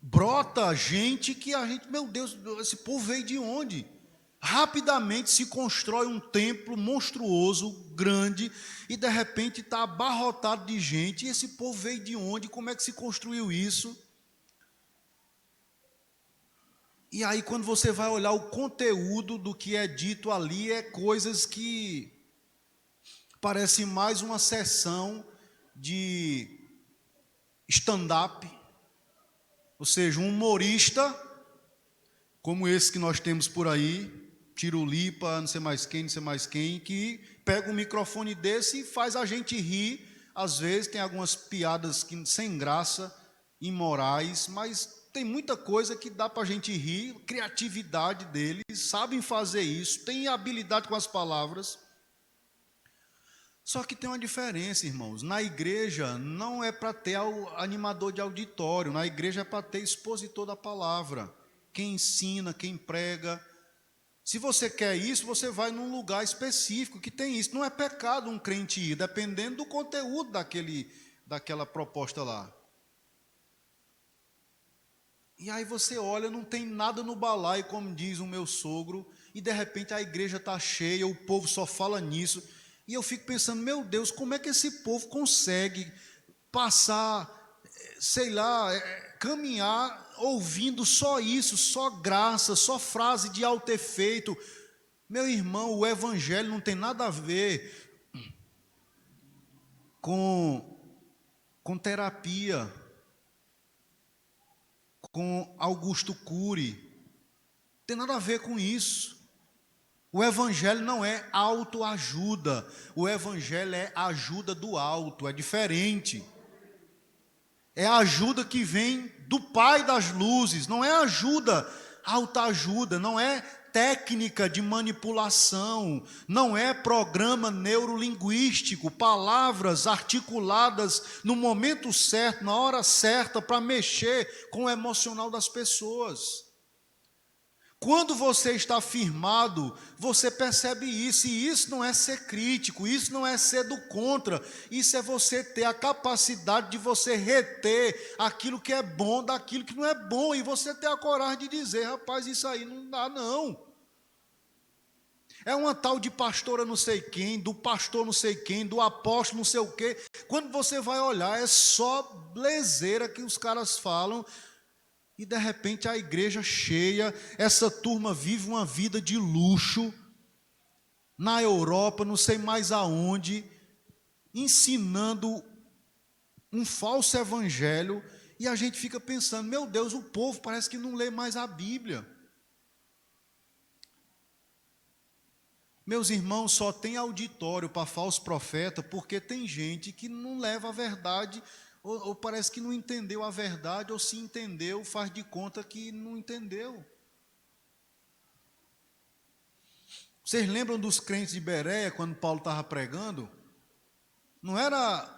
brota gente que a gente, meu Deus, esse povo veio de onde? Rapidamente se constrói um templo monstruoso, grande, e de repente está abarrotado de gente. E esse povo veio de onde? Como é que se construiu isso? E aí, quando você vai olhar o conteúdo do que é dito ali, é coisas que parece mais uma sessão de stand-up, ou seja, um humorista, como esse que nós temos por aí, Tirulipa, não sei mais quem, que pega um microfone desse e faz a gente rir. Às vezes tem algumas piadas que, sem graça, imorais, mas tem muita coisa que dá para a gente rir, criatividade deles, sabem fazer isso, têm habilidade com as palavras. Só que tem uma diferença, irmãos. Na igreja não é para ter animador de auditório, na igreja é para ter expositor da palavra, quem ensina, quem prega. Se você quer isso, você vai num lugar específico que tem isso. Não é pecado um crente ir, dependendo do conteúdo daquela proposta lá. E aí você olha, não tem nada no balaio, como diz o meu sogro, e de repente a igreja está cheia, o povo só fala nisso. E eu fico pensando, meu Deus, como é que esse povo consegue passar, sei lá, caminhar ouvindo só isso, só graça, só frase de alto efeito? Meu irmão, o evangelho não tem nada a ver com terapia, com Augusto Cury, tem nada a ver com isso. O evangelho não é autoajuda, o evangelho é ajuda do alto, é diferente. É a ajuda que vem do Pai das luzes, não é ajuda, autoajuda, não é técnica de manipulação, não é programa neurolinguístico, palavras articuladas no momento certo, na hora certa, para mexer com o emocional das pessoas. Quando você está firmado, você percebe isso, e isso não é ser crítico, isso não é ser do contra, isso é você ter a capacidade de você reter aquilo que é bom daquilo que não é bom, e você ter a coragem de dizer, rapaz, isso aí não dá não. É uma tal de pastora não sei quem, do pastor não sei quem, do apóstolo não sei o quê. Quando você vai olhar, é só blezeira que os caras falam. E de repente a igreja cheia, essa turma vive uma vida de luxo, na Europa, não sei mais aonde, ensinando um falso evangelho, e a gente fica pensando, meu Deus, o povo parece que não lê mais a Bíblia. Meus irmãos, só tem auditório para falso profeta, porque tem gente que não leva a verdade, ou parece que não entendeu a verdade, ou se entendeu, faz de conta que não entendeu. Vocês lembram dos crentes de Bereia, quando Paulo estava pregando? Não era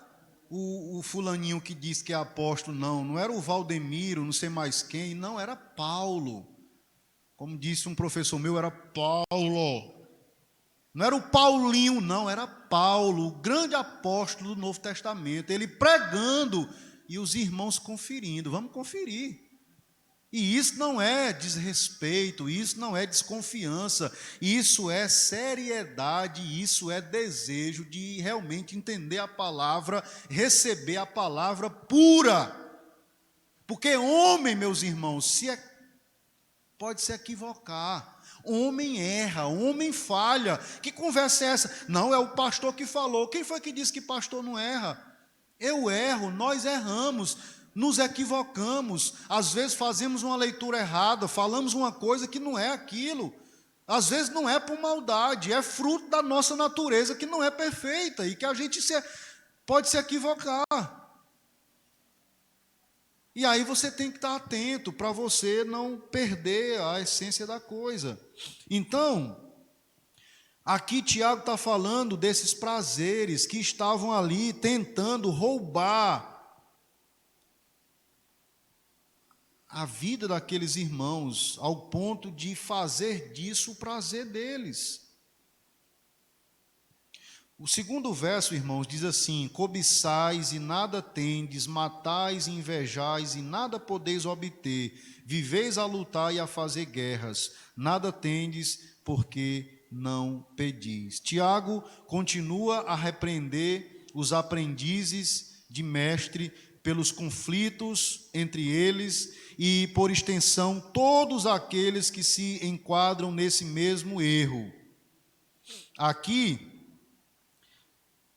o fulaninho que disse que é apóstolo, não era o Valdemiro, não sei mais quem, não, era Paulo. Como disse um professor meu, era Paulo. Não era o Paulinho, não, era Paulo, o grande apóstolo do Novo Testamento, ele pregando e os irmãos conferindo. Vamos conferir. E isso não é desrespeito, isso não é desconfiança, isso é seriedade, isso é desejo de realmente entender a palavra, receber a palavra pura. Porque homem, meus irmãos, pode se equivocar. Homem erra, homem falha. Que conversa é essa? Não, é o pastor que falou. Quem foi que disse que pastor não erra? Eu erro, nós erramos, nos equivocamos. Às vezes fazemos uma leitura errada, falamos uma coisa que não é aquilo. Às vezes não é por maldade, é fruto da nossa natureza que não é perfeita e que a gente pode se equivocar. E aí você tem que estar atento para você não perder a essência da coisa. Então, aqui Tiago está falando desses prazeres que estavam ali tentando roubar a vida daqueles irmãos ao ponto de fazer disso o prazer deles. O segundo verso, irmãos, diz assim: cobiçais e nada tendes, matais e invejais e nada podeis obter, viveis a lutar e a fazer guerras, nada tendes porque não pedis. Tiago continua a repreender os aprendizes de mestre pelos conflitos entre eles e, por extensão, todos aqueles que se enquadram nesse mesmo erro. Aqui,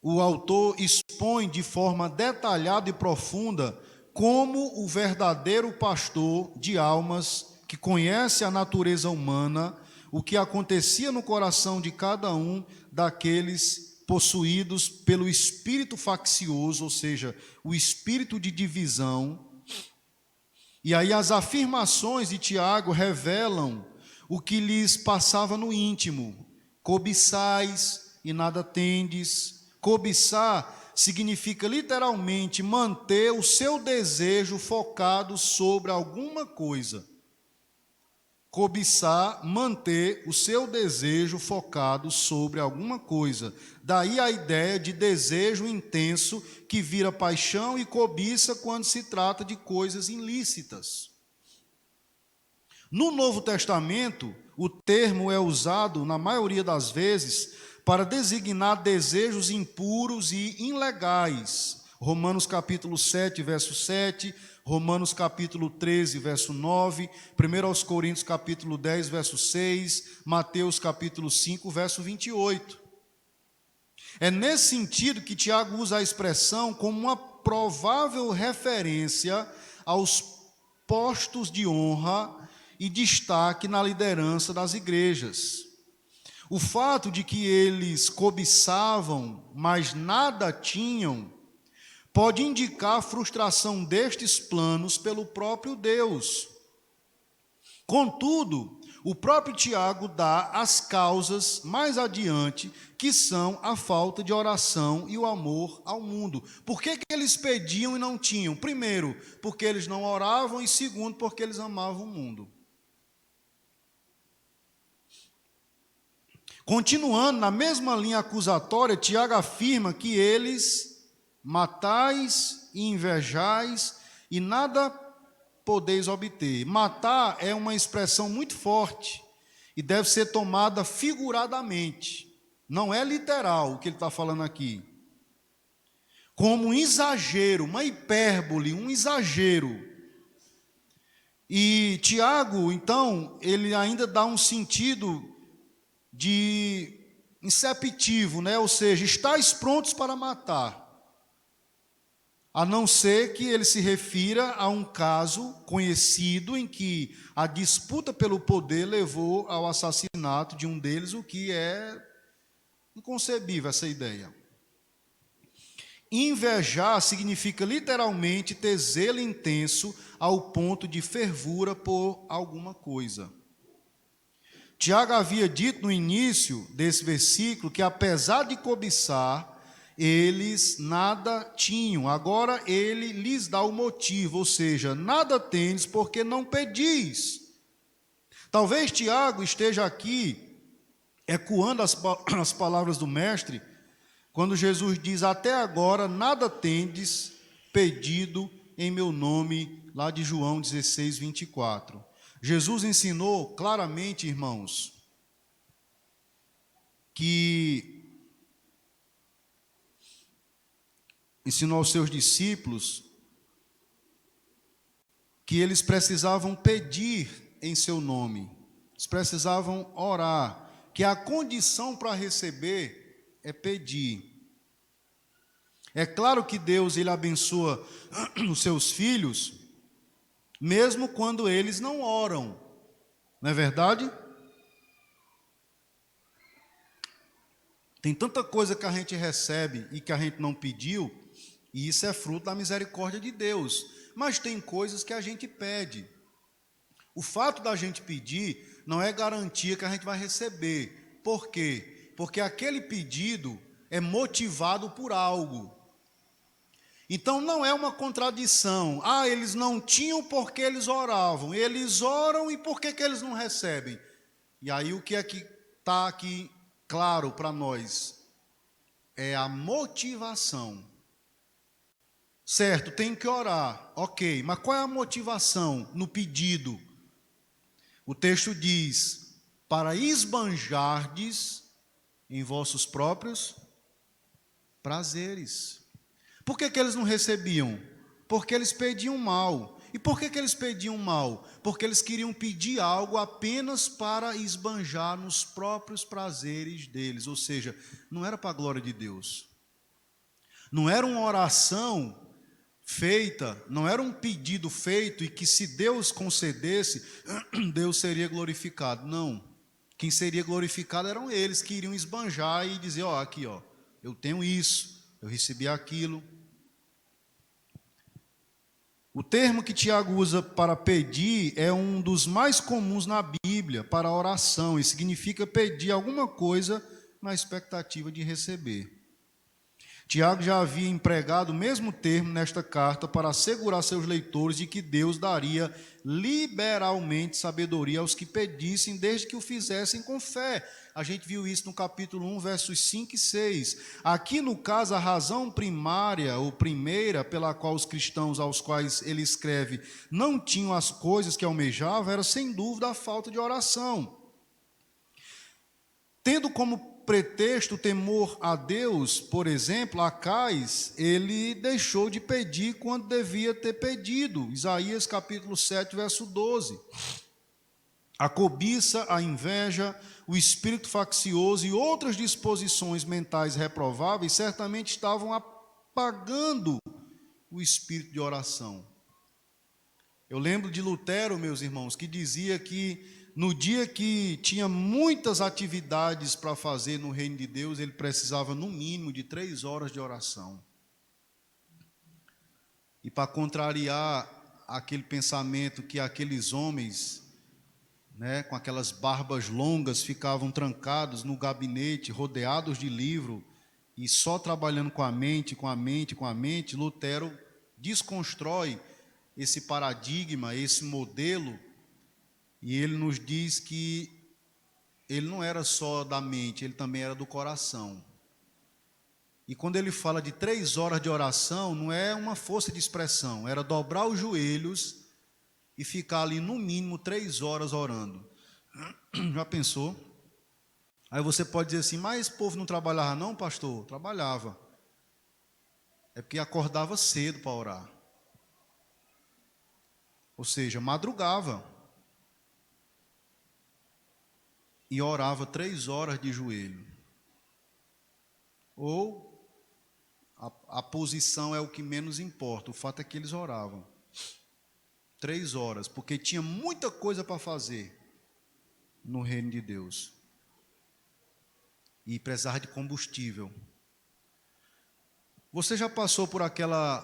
o autor expõe de forma detalhada e profunda como o verdadeiro pastor de almas, que conhece a natureza humana, o que acontecia no coração de cada um daqueles possuídos pelo espírito faccioso, ou seja, o espírito de divisão. E aí as afirmações de Tiago revelam o que lhes passava no íntimo: cobiçais e nada tendes. Cobiçar significa literalmente manter o seu desejo focado sobre alguma coisa. Cobiçar, manter o seu desejo focado sobre alguma coisa. Daí a ideia de desejo intenso que vira paixão e cobiça quando se trata de coisas ilícitas. No Novo Testamento, o termo é usado, na maioria das vezes, para designar desejos impuros e ilegais. Romanos capítulo 7, verso 7, Romanos capítulo 13, verso 9, 1 Coríntios capítulo 10, verso 6, Mateus capítulo 5, verso 28. É nesse sentido que Tiago usa a expressão como uma provável referência aos postos de honra e destaque na liderança das igrejas. O fato de que eles cobiçavam, mas nada tinham, pode indicar a frustração destes planos pelo próprio Deus. Contudo, o próprio Tiago dá as causas mais adiante, que são a falta de oração e o amor ao mundo. Por que eles pediam e não tinham? Primeiro, porque eles não oravam, e segundo, porque eles amavam o mundo. Continuando na mesma linha acusatória, Tiago afirma que eles matais e invejais e nada podeis obter. Matar é uma expressão muito forte e deve ser tomada figuradamente. Não é literal o que ele está falando aqui. Como um exagero, uma hipérbole, um exagero. E Tiago, então, ele ainda dá um sentido de inceptivo, né? Ou seja, estáis prontos para matar, a não ser que ele se refira a um caso conhecido em que a disputa pelo poder levou ao assassinato de um deles, o que é inconcebível essa ideia. Invejar significa literalmente ter zelo intenso ao ponto de fervura por alguma coisa. Tiago havia dito no início desse versículo que, apesar de cobiçar, eles nada tinham. Agora ele lhes dá o motivo, ou seja, nada tendes porque não pedis. Talvez Tiago esteja aqui ecoando as palavras do mestre, quando Jesus diz: até agora nada tendes pedido em meu nome, lá de João 16, 24. Jesus ensinou claramente, irmãos, ensinou aos seus discípulos que eles precisavam pedir em seu nome, eles precisavam orar, que a condição para receber é pedir. É claro que Deus, ele abençoa os seus filhos, mesmo quando eles não oram, não é verdade? Tem tanta coisa que a gente recebe e que a gente não pediu, e isso é fruto da misericórdia de Deus. Mas tem coisas que a gente pede. O fato da gente pedir não é garantia que a gente vai receber. Por quê? Porque aquele pedido é motivado por algo. Então não é uma contradição. Ah, eles não tinham porque eles oravam. Eles oram e por que eles não recebem? E aí o que é que está aqui claro para nós? É a motivação. Certo, tem que orar, ok, mas qual é a motivação no pedido? O texto diz, para esbanjardes em vossos próprios prazeres. Por que eles não recebiam? Porque eles pediam mal. E por que eles pediam mal? Porque eles queriam pedir algo apenas para esbanjar nos próprios prazeres deles, ou seja, não era para a glória de Deus. Não era uma oração feita, não era um pedido feito e que se Deus concedesse, Deus seria glorificado. Não. Quem seria glorificado eram eles que iriam esbanjar e dizer, ó, aqui, ó, eu tenho isso, eu recebi aquilo. O termo que Tiago usa para pedir é um dos mais comuns na Bíblia para oração e significa pedir alguma coisa na expectativa de receber. Tiago já havia empregado o mesmo termo nesta carta para assegurar seus leitores de que Deus daria liberalmente sabedoria aos que pedissem, desde que o fizessem com fé. A gente viu isso no capítulo 1, versos 5 e 6. Aqui, no caso, a razão primária, ou primeira, pela qual os cristãos aos quais ele escreve não tinham as coisas que almejavam, era sem dúvida a falta de oração. Tendo como pretexto o temor a Deus, por exemplo, Acais, ele deixou de pedir quando devia ter pedido. Isaías capítulo 7, verso 12. A cobiça, a inveja, o espírito faccioso e outras disposições mentais reprováveis certamente estavam apagando o espírito de oração. Eu lembro de Lutero, meus irmãos, que dizia que no dia que tinha muitas atividades para fazer no reino de Deus, ele precisava no mínimo de 3 horas de oração. E para contrariar aquele pensamento que aqueles homens, né, com aquelas barbas longas, ficavam trancados no gabinete, rodeados de livro, e só trabalhando com a mente, Lutero desconstrói esse paradigma, esse modelo. E ele nos diz que ele não era só da mente, ele também era do coração. E quando ele fala de 3 horas de oração, não é uma força de expressão, era dobrar os joelhos e ficar ali no mínimo 3 horas orando. Já pensou? Aí você pode dizer assim, mas esse povo não trabalhava não, pastor? Trabalhava. É porque acordava cedo para orar. Ou seja, madrugava. E orava 3 horas de joelho. Ou a posição é o que menos importa, o fato é que eles oravam 3 horas, porque tinha muita coisa para fazer no reino de Deus. E precisava de combustível. Você já passou por aquela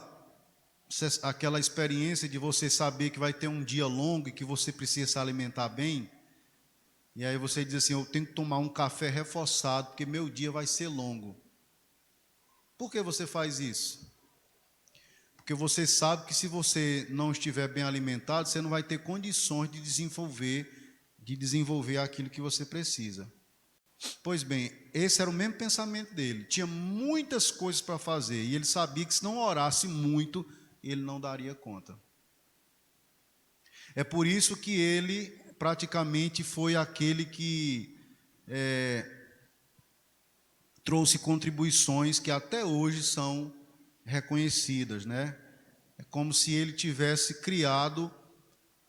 experiência de você saber que vai ter um dia longo e que você precisa se alimentar bem? E aí você diz assim, eu tenho que tomar um café reforçado, porque meu dia vai ser longo. Por que você faz isso? Porque você sabe que se você não estiver bem alimentado, você não vai ter condições de desenvolver aquilo que você precisa. Pois bem, esse era o mesmo pensamento dele. Tinha muitas coisas para fazer, e ele sabia que se não orasse muito, ele não daria conta. É por isso que ele praticamente foi aquele que trouxe contribuições que até hoje são reconhecidas, né? É como se ele tivesse criado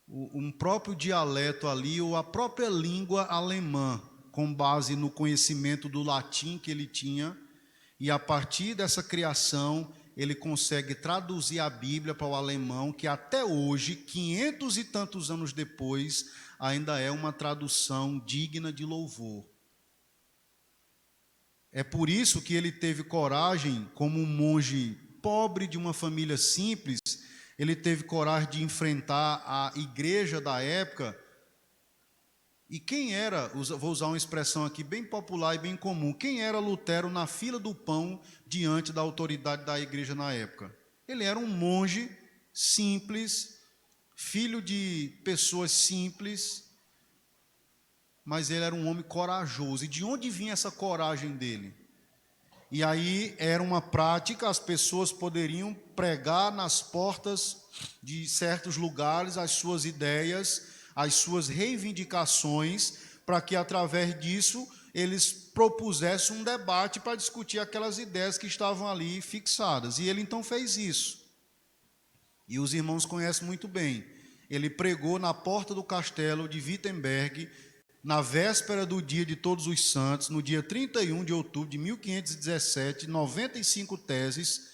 um próprio dialeto ali, ou a própria língua alemã, com base no conhecimento do latim que ele tinha, e a partir dessa criação ele consegue traduzir a Bíblia para o alemão, que até hoje, 500 e tantos anos depois, ainda é uma tradução digna de louvor. É por isso que ele teve coragem, como um monge pobre de uma família simples, ele teve coragem de enfrentar a igreja da época. E quem era, vou usar uma expressão aqui bem popular e bem comum, quem era Lutero na fila do pão diante da autoridade da igreja na época? Ele era um monge simples, filho de pessoas simples, mas ele era um homem corajoso. E de onde vinha essa coragem dele? E aí era uma prática, as pessoas poderiam pregar nas portas de certos lugares as suas ideias, as suas reivindicações, para que através disso eles propusessem um debate para discutir aquelas ideias que estavam ali fixadas. E ele então fez isso. E os irmãos conhecem muito bem. Ele pregou na porta do castelo de Wittenberg, na véspera do dia de Todos os Santos, no dia 31 de outubro de 1517, 95 teses,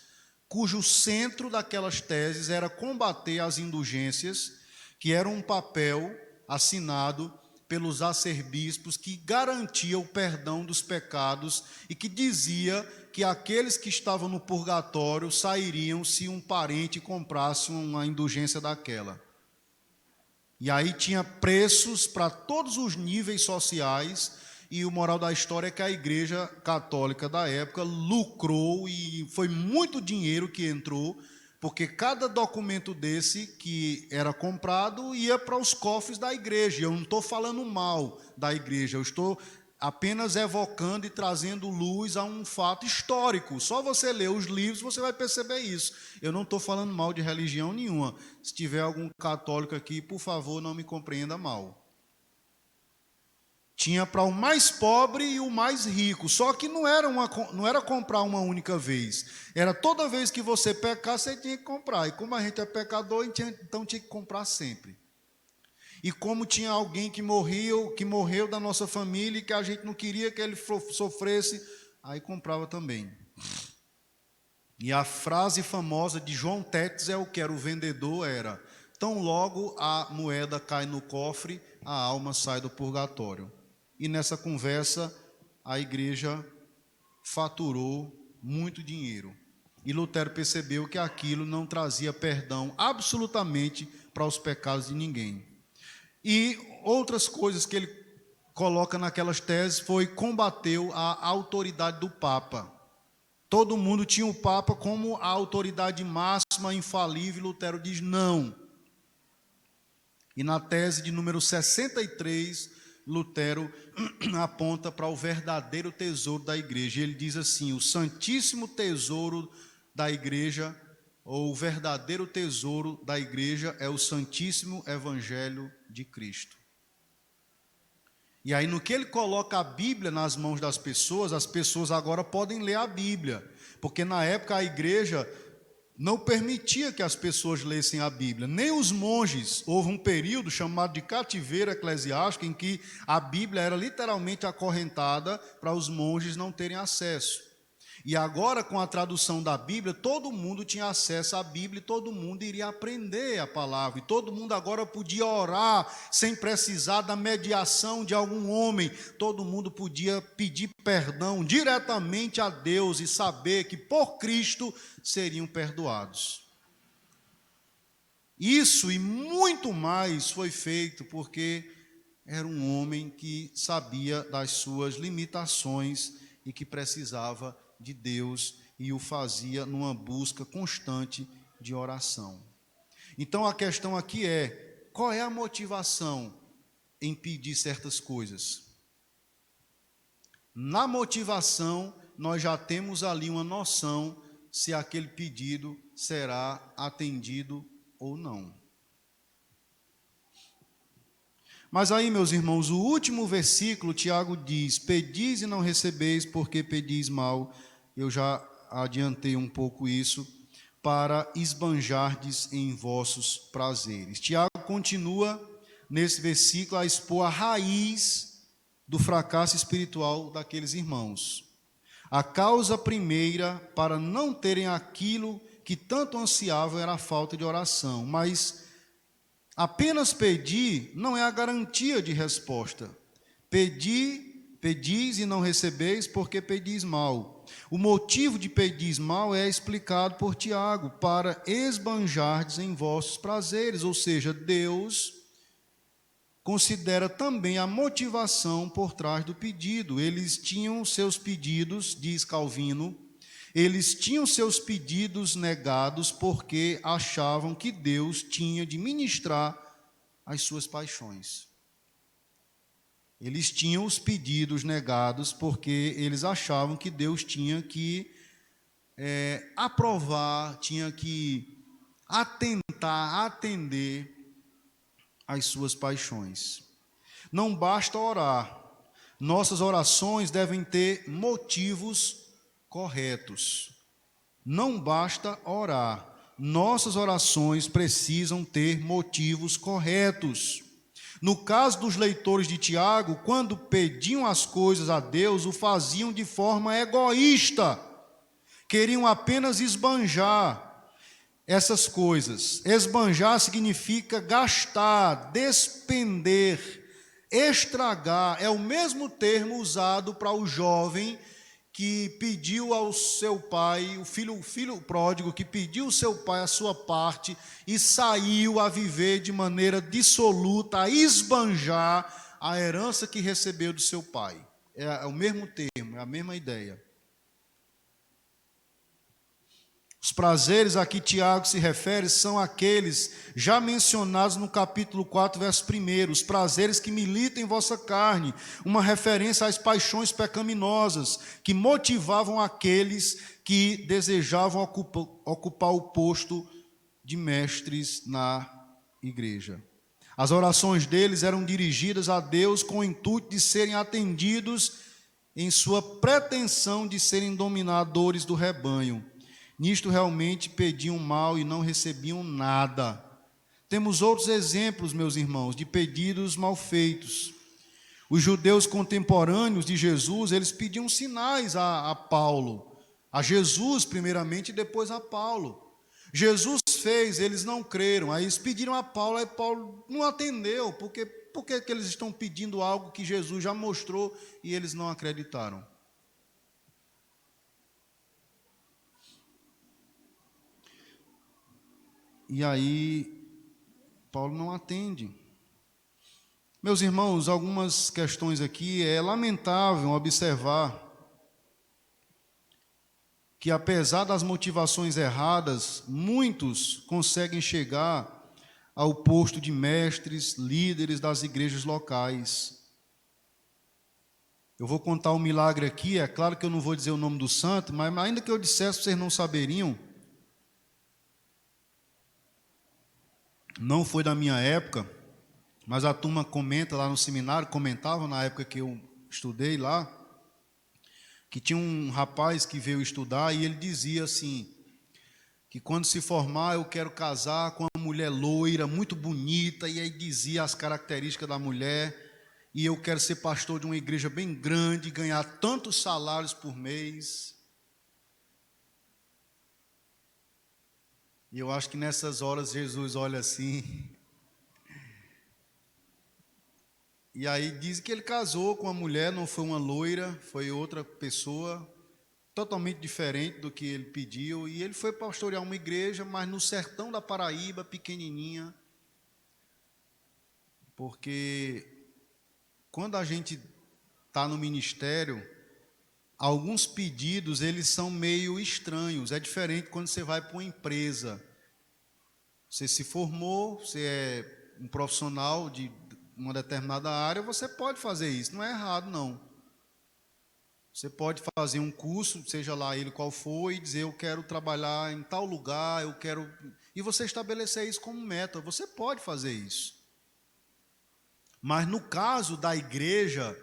cujo centro daquelas teses era combater as indulgências, que era um papel assinado pelos arcebispos que garantia o perdão dos pecados e que dizia que aqueles que estavam no purgatório sairiam se um parente comprasse uma indulgência daquela. E aí tinha preços para todos os níveis sociais, e o moral da história é que a Igreja Católica da época lucrou, e foi muito dinheiro que entrou, porque cada documento desse que era comprado ia para os cofres da igreja. Eu não estou falando mal da igreja, eu estou apenas evocando e trazendo luz a um fato histórico. Só você ler os livros, você vai perceber isso. Eu não estou falando mal de religião nenhuma. Se tiver algum católico aqui, por favor, não me compreenda mal. Tinha para o mais pobre e o mais rico, só que não era comprar uma única vez. Era toda vez que você pecasse, você tinha que comprar. E como a gente é pecador, então tinha que comprar sempre. E como tinha alguém que morreu da nossa família e que a gente não queria que ele sofresse, aí comprava também. E a frase famosa de João Tetzel, que era o vendedor, era: tão logo a moeda cai no cofre, a alma sai do purgatório. E nessa conversa, a igreja faturou muito dinheiro. E Lutero percebeu que aquilo não trazia perdão absolutamente para os pecados de ninguém. E outras coisas que ele coloca naquelas teses foi: combateu a autoridade do Papa. Todo mundo tinha o Papa como a autoridade máxima, infalível. Lutero diz não. E na tese de número 63, Lutero aponta para o verdadeiro tesouro da igreja. Ele diz assim: o santíssimo tesouro da igreja, ou o verdadeiro tesouro da igreja, é o santíssimo evangelho de Cristo. E aí, no que ele coloca a Bíblia nas mãos das pessoas, as pessoas agora podem ler a Bíblia, porque na época a igreja não permitia que as pessoas lessem a Bíblia, nem os monges. Houve um período chamado de cativeiro eclesiástico, em que a Bíblia era literalmente acorrentada para os monges não terem acesso. E agora, com a tradução da Bíblia, todo mundo tinha acesso à Bíblia, e todo mundo iria aprender a palavra, e todo mundo agora podia orar sem precisar da mediação de algum homem. Todo mundo podia pedir perdão diretamente a Deus e saber que por Cristo seriam perdoados. Isso e muito mais foi feito porque era um homem que sabia das suas limitações e que precisava de Deus, e o fazia numa busca constante de oração. Então a questão aqui é: qual é a motivação em pedir certas coisas? Na motivação, nós já temos ali uma noção se aquele pedido será atendido ou não. Mas aí, meus irmãos, o último versículo, Tiago diz: pedis e não recebeis, porque pedis mal. Eu já adiantei um pouco isso, para esbanjardes em vossos prazeres. Tiago continua nesse versículo a expor a raiz do fracasso espiritual daqueles irmãos. A causa primeira para não terem aquilo que tanto ansiavam era a falta de oração, mas apenas pedir não é a garantia de resposta. Pedis e não recebeis, porque pedis mal. O motivo de pedis mal é explicado por Tiago: para esbanjardes em vossos prazeres, ou seja, Deus considera também a motivação por trás do pedido. Eles tinham seus pedidos, diz Calvino, Eles tinham seus pedidos negados porque achavam que Deus tinha de ministrar as suas paixões. Eles tinham os pedidos negados porque eles achavam que Deus tinha que aprovar, tinha que atender às suas paixões. Não basta orar. Nossas orações devem ter motivos corretos. Não basta orar. Nossas orações precisam ter motivos corretos. No caso dos leitores de Tiago, quando pediam as coisas a Deus, o faziam de forma egoísta. Queriam apenas esbanjar essas coisas. Esbanjar significa gastar, despender, estragar. É o mesmo termo usado para o jovem que pediu ao seu pai, o filho pródigo, que pediu ao seu pai a sua parte e saiu a viver de maneira dissoluta, a esbanjar a herança que recebeu do seu pai. É o mesmo termo, é a mesma ideia. Os prazeres a que Tiago se refere são aqueles já mencionados no capítulo 4, verso 1, os prazeres que militam em vossa carne, uma referência às paixões pecaminosas que motivavam aqueles que desejavam ocupar o posto de mestres na igreja. As orações deles eram dirigidas a Deus com o intuito de serem atendidos em sua pretensão de serem dominadores do rebanho. Nisto realmente pediam mal e não recebiam nada. Temos outros exemplos, meus irmãos, de pedidos mal feitos. Os judeus contemporâneos de Jesus, eles pediam sinais a Paulo, a Jesus primeiramente e depois a Paulo. Jesus fez, eles não creram, aí eles pediram a Paulo, aí Paulo não atendeu, por que eles estão pedindo algo que Jesus já mostrou e eles não acreditaram? E aí, Paulo não atende. Meus irmãos, algumas questões aqui. É lamentável observar que, apesar das motivações erradas, muitos conseguem chegar ao posto de mestres, líderes das igrejas locais. Eu vou contar um milagre aqui. É claro que eu não vou dizer o nome do santo, mas ainda que eu dissesse, vocês não saberiam. Não foi da minha época, mas a turma comenta lá no seminário, comentava na época que eu estudei lá, que tinha um rapaz que veio estudar e ele dizia assim, que quando se formar eu quero casar com uma mulher loira, muito bonita, e aí dizia as características da mulher, e eu quero ser pastor de uma igreja bem grande, ganhar tantos salários por mês. E eu acho que nessas horas Jesus olha assim. E aí diz que ele casou com uma mulher, não foi uma loira, foi outra pessoa, totalmente diferente do que ele pediu. E ele foi pastorear uma igreja, mas no sertão da Paraíba, pequenininha. Porque quando a gente está no ministério, alguns pedidos, eles são meio estranhos. É diferente quando você vai para uma empresa. Você se formou, você é um profissional de uma determinada área, você pode fazer isso. Não é errado, não. Você pode fazer um curso, seja lá ele qual for, e dizer, eu quero trabalhar em tal lugar, eu quero... E você estabelecer isso como meta. Você pode fazer isso. Mas no caso da igreja,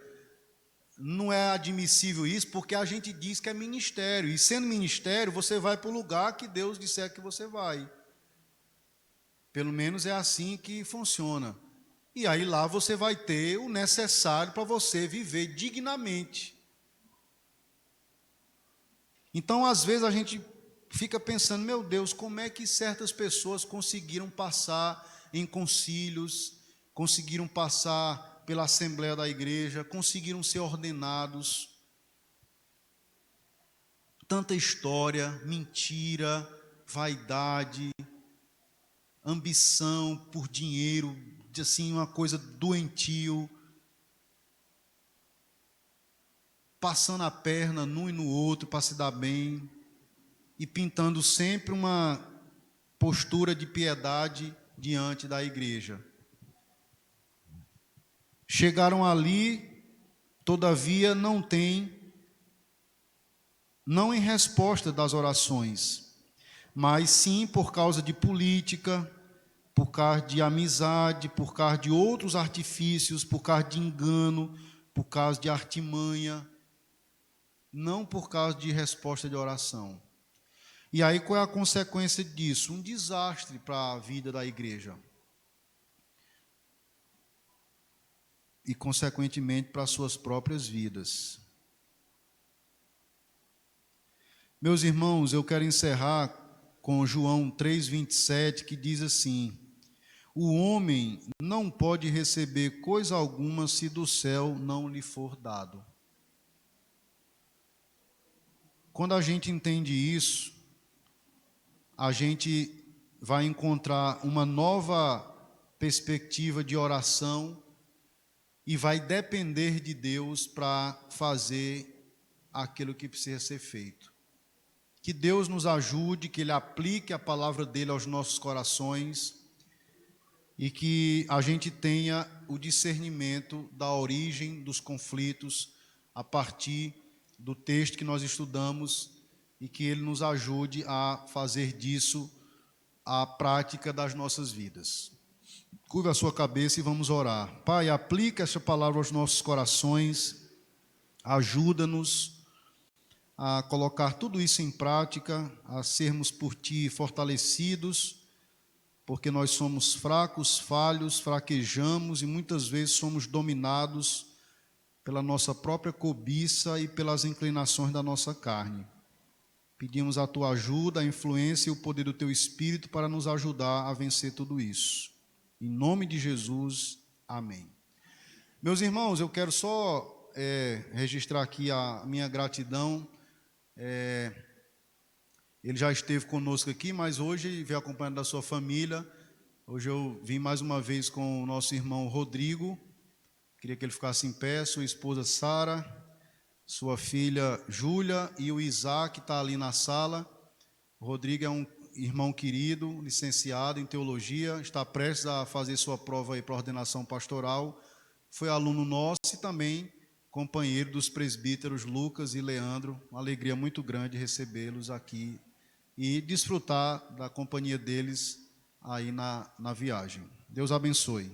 não é admissível isso, porque a gente diz que é ministério. E sendo ministério, você vai para o lugar que Deus disser que você vai. Pelo menos é assim que funciona. E aí lá você vai ter o necessário para você viver dignamente. Então, às vezes, a gente fica pensando, meu Deus, como é que certas pessoas conseguiram passar em concílios, conseguiram passar pela assembleia da igreja, conseguiram ser ordenados. Tanta história, mentira, vaidade, ambição por dinheiro, assim, uma coisa doentio, passando a perna num e no outro para se dar bem. e pintando sempre uma postura de piedade diante da igreja. Chegaram ali, todavia não em resposta das orações, mas sim por causa de política, por causa de amizade, por causa de outros artifícios, por causa de engano, por causa de artimanha, não por causa de resposta de oração. E aí qual é a consequência disso? Um desastre para a vida da igreja. E, consequentemente, para as suas próprias vidas. Meus irmãos, eu quero encerrar com João 3,27, que diz assim: o homem não pode receber coisa alguma se do céu não lhe for dado. Quando a gente entende isso, a gente vai encontrar uma nova perspectiva de oração e vai depender de Deus para fazer aquilo que precisa ser feito. Que Deus nos ajude, que Ele aplique a palavra dEle aos nossos corações e que a gente tenha o discernimento da origem dos conflitos a partir do texto que nós estudamos e que Ele nos ajude a fazer disso a prática das nossas vidas. Curva a sua cabeça e vamos orar. Pai, aplica essa palavra aos nossos corações, ajuda-nos a colocar tudo isso em prática, a sermos por Ti fortalecidos, porque nós somos fracos, falhos, fraquejamos e muitas vezes somos dominados pela nossa própria cobiça e pelas inclinações da nossa carne. Pedimos a Tua ajuda, a influência e o poder do Teu Espírito para nos ajudar a vencer tudo isso. Em nome de Jesus, amém. Meus irmãos, eu quero só registrar aqui a minha gratidão. Ele já esteve conosco aqui, mas hoje veio acompanhado da sua família. Hoje eu vim mais uma vez com o nosso irmão Rodrigo. Queria que ele ficasse em pé, sua esposa Sara, sua filha Júlia e o Isaac, que está ali na sala. O Rodrigo é um irmão querido, licenciado em teologia, está prestes a fazer sua prova aí para ordenação pastoral. Foi aluno nosso e também companheiro dos presbíteros Lucas e Leandro. Uma alegria muito grande recebê-los aqui e desfrutar da companhia deles aí na viagem. Deus abençoe.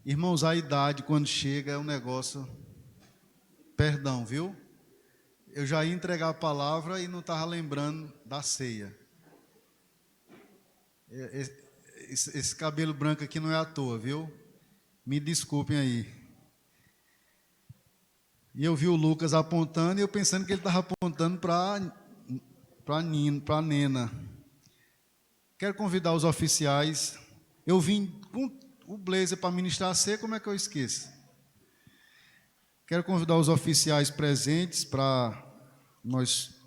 Irmãos, a idade, quando chega, é um negócio... Perdão, viu? Eu já ia entregar a palavra e não estava lembrando da ceia. Esse cabelo branco aqui não é à toa, viu? Me desculpem aí. E eu vi o Lucas apontando e eu pensando que ele estava apontando para a Nena. Quero convidar os oficiais. Eu vim com o blazer para ministrar a ceia, como é que eu esqueço? Quero convidar os oficiais presentes para nós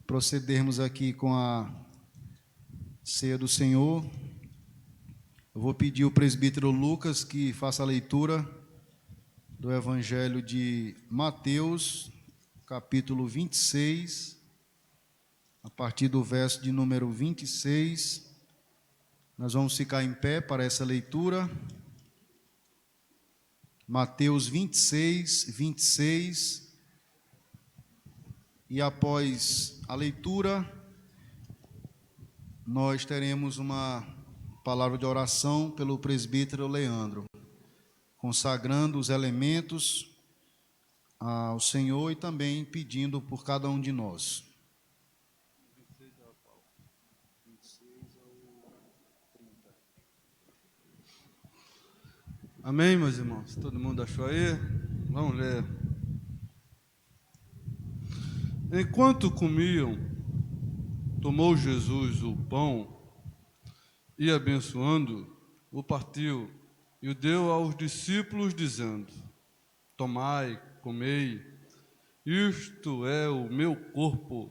procedermos aqui com a ceia do Senhor. Eu vou pedir ao presbítero Lucas que faça a leitura do Evangelho de Mateus, capítulo 26, a partir do verso de número 26. Nós vamos ficar em pé para essa leitura. Mateus 26, 26. E após a leitura, nós teremos uma palavra de oração pelo presbítero Leandro, consagrando os elementos ao Senhor e também pedindo por cada um de nós. Amém, meus irmãos? Todo mundo achou aí? Vamos ler. Enquanto comiam, tomou Jesus o pão e, abençoando, o partiu e o deu aos discípulos, dizendo: Tomai, comei, isto é o meu corpo.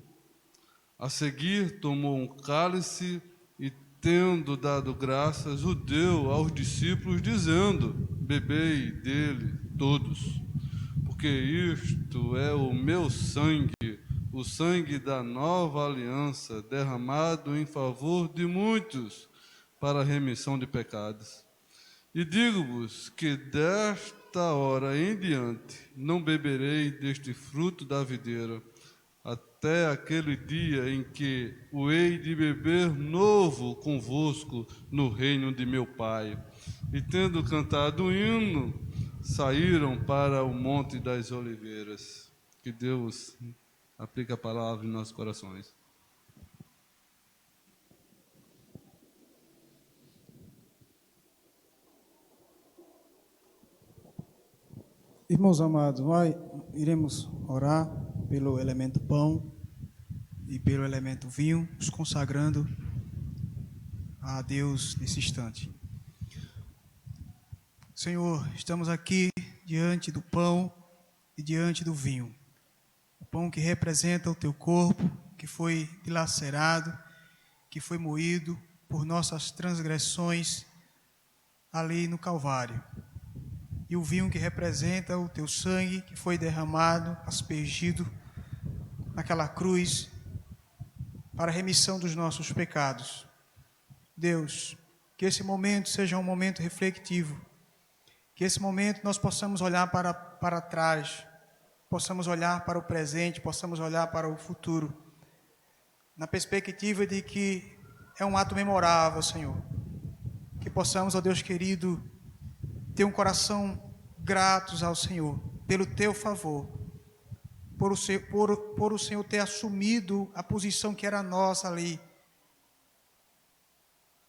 A seguir, tomou um cálice e, tendo dado graças, o deu aos discípulos, dizendo: Bebei dele todos, porque isto é o meu sangue, o sangue da nova aliança, derramado em favor de muitos para a remissão de pecados. E digo-vos que desta hora em diante não beberei deste fruto da videira, até aquele dia em que o hei de beber novo convosco no reino de meu Pai. E tendo cantado o hino, saíram para o Monte das Oliveiras. Que Deus aplique a palavra em nossos corações. Irmãos amados, nós iremos orar pelo elemento pão e pelo elemento vinho, nos consagrando a Deus nesse instante. Senhor, estamos aqui diante do pão e diante do vinho. O pão que representa o teu corpo, que foi dilacerado, que foi moído por nossas transgressões ali no Calvário. E o vinho que representa o teu sangue, que foi derramado, aspergido naquela cruz para a remissão dos nossos pecados. Deus, que esse momento seja um momento reflexivo, que esse momento nós possamos olhar para trás, possamos olhar para o presente, possamos olhar para o futuro, na perspectiva de que é um ato memorável, Senhor. Que possamos, ó Deus querido, ter um coração gratos ao Senhor, pelo teu favor, por o Senhor ter assumido a posição que era nossa ali,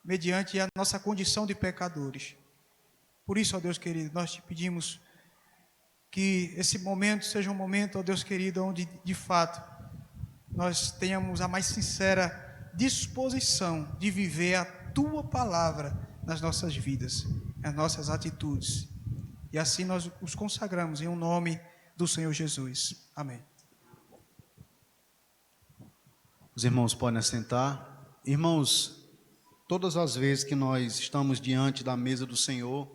mediante a nossa condição de pecadores. Por isso, ó Deus querido, nós te pedimos que esse momento seja um momento, ó Deus querido, onde de fato nós tenhamos a mais sincera disposição de viver a tua palavra nas nossas vidas, nas nossas atitudes. E assim nós os consagramos em nome do Senhor Jesus. Amém. Os irmãos podem assentar. Irmãos, todas as vezes que nós estamos diante da mesa do Senhor,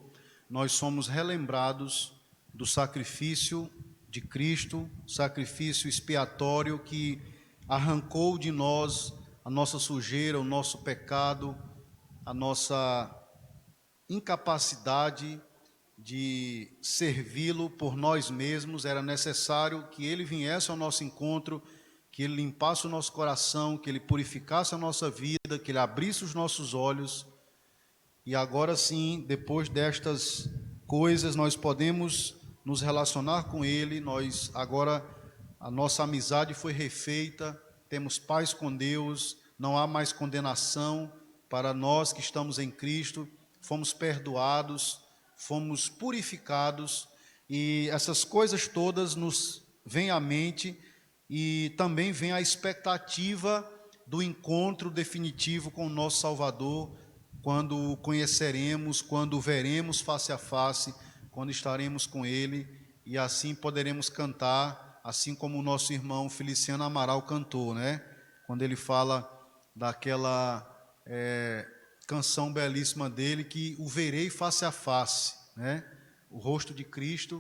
nós somos relembrados do sacrifício de Cristo, sacrifício expiatório que arrancou de nós a nossa sujeira, o nosso pecado, a nossa incapacidade de servi-lo por nós mesmos. Era necessário que Ele viesse ao nosso encontro, que Ele limpasse o nosso coração, que Ele purificasse a nossa vida, que Ele abrisse os nossos olhos. E agora sim, depois destas coisas, nós podemos nos relacionar com Ele. Nós agora, a nossa amizade foi refeita, temos paz com Deus, não há mais condenação para nós que estamos em Cristo. Fomos perdoados, fomos purificados, e essas coisas todas nos vêm à mente, e também vem a expectativa do encontro definitivo com o nosso Salvador, quando o conheceremos, quando o veremos face a face, quando estaremos com Ele, e assim poderemos cantar, assim como o nosso irmão Feliciano Amaral cantou, né? Quando ele fala daquela canção belíssima dele, que o verei face a face, né? O rosto de Cristo,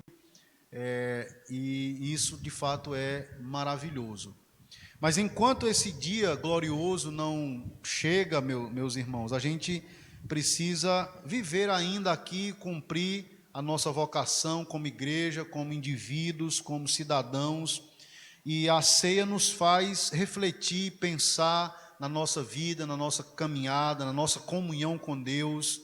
e isso de fato é maravilhoso. Mas enquanto esse dia glorioso não chega, meus irmãos, a gente precisa viver ainda aqui, cumprir a nossa vocação como igreja, como indivíduos, como cidadãos, e a ceia nos faz refletir, pensar na nossa vida, na nossa caminhada, na nossa comunhão com Deus,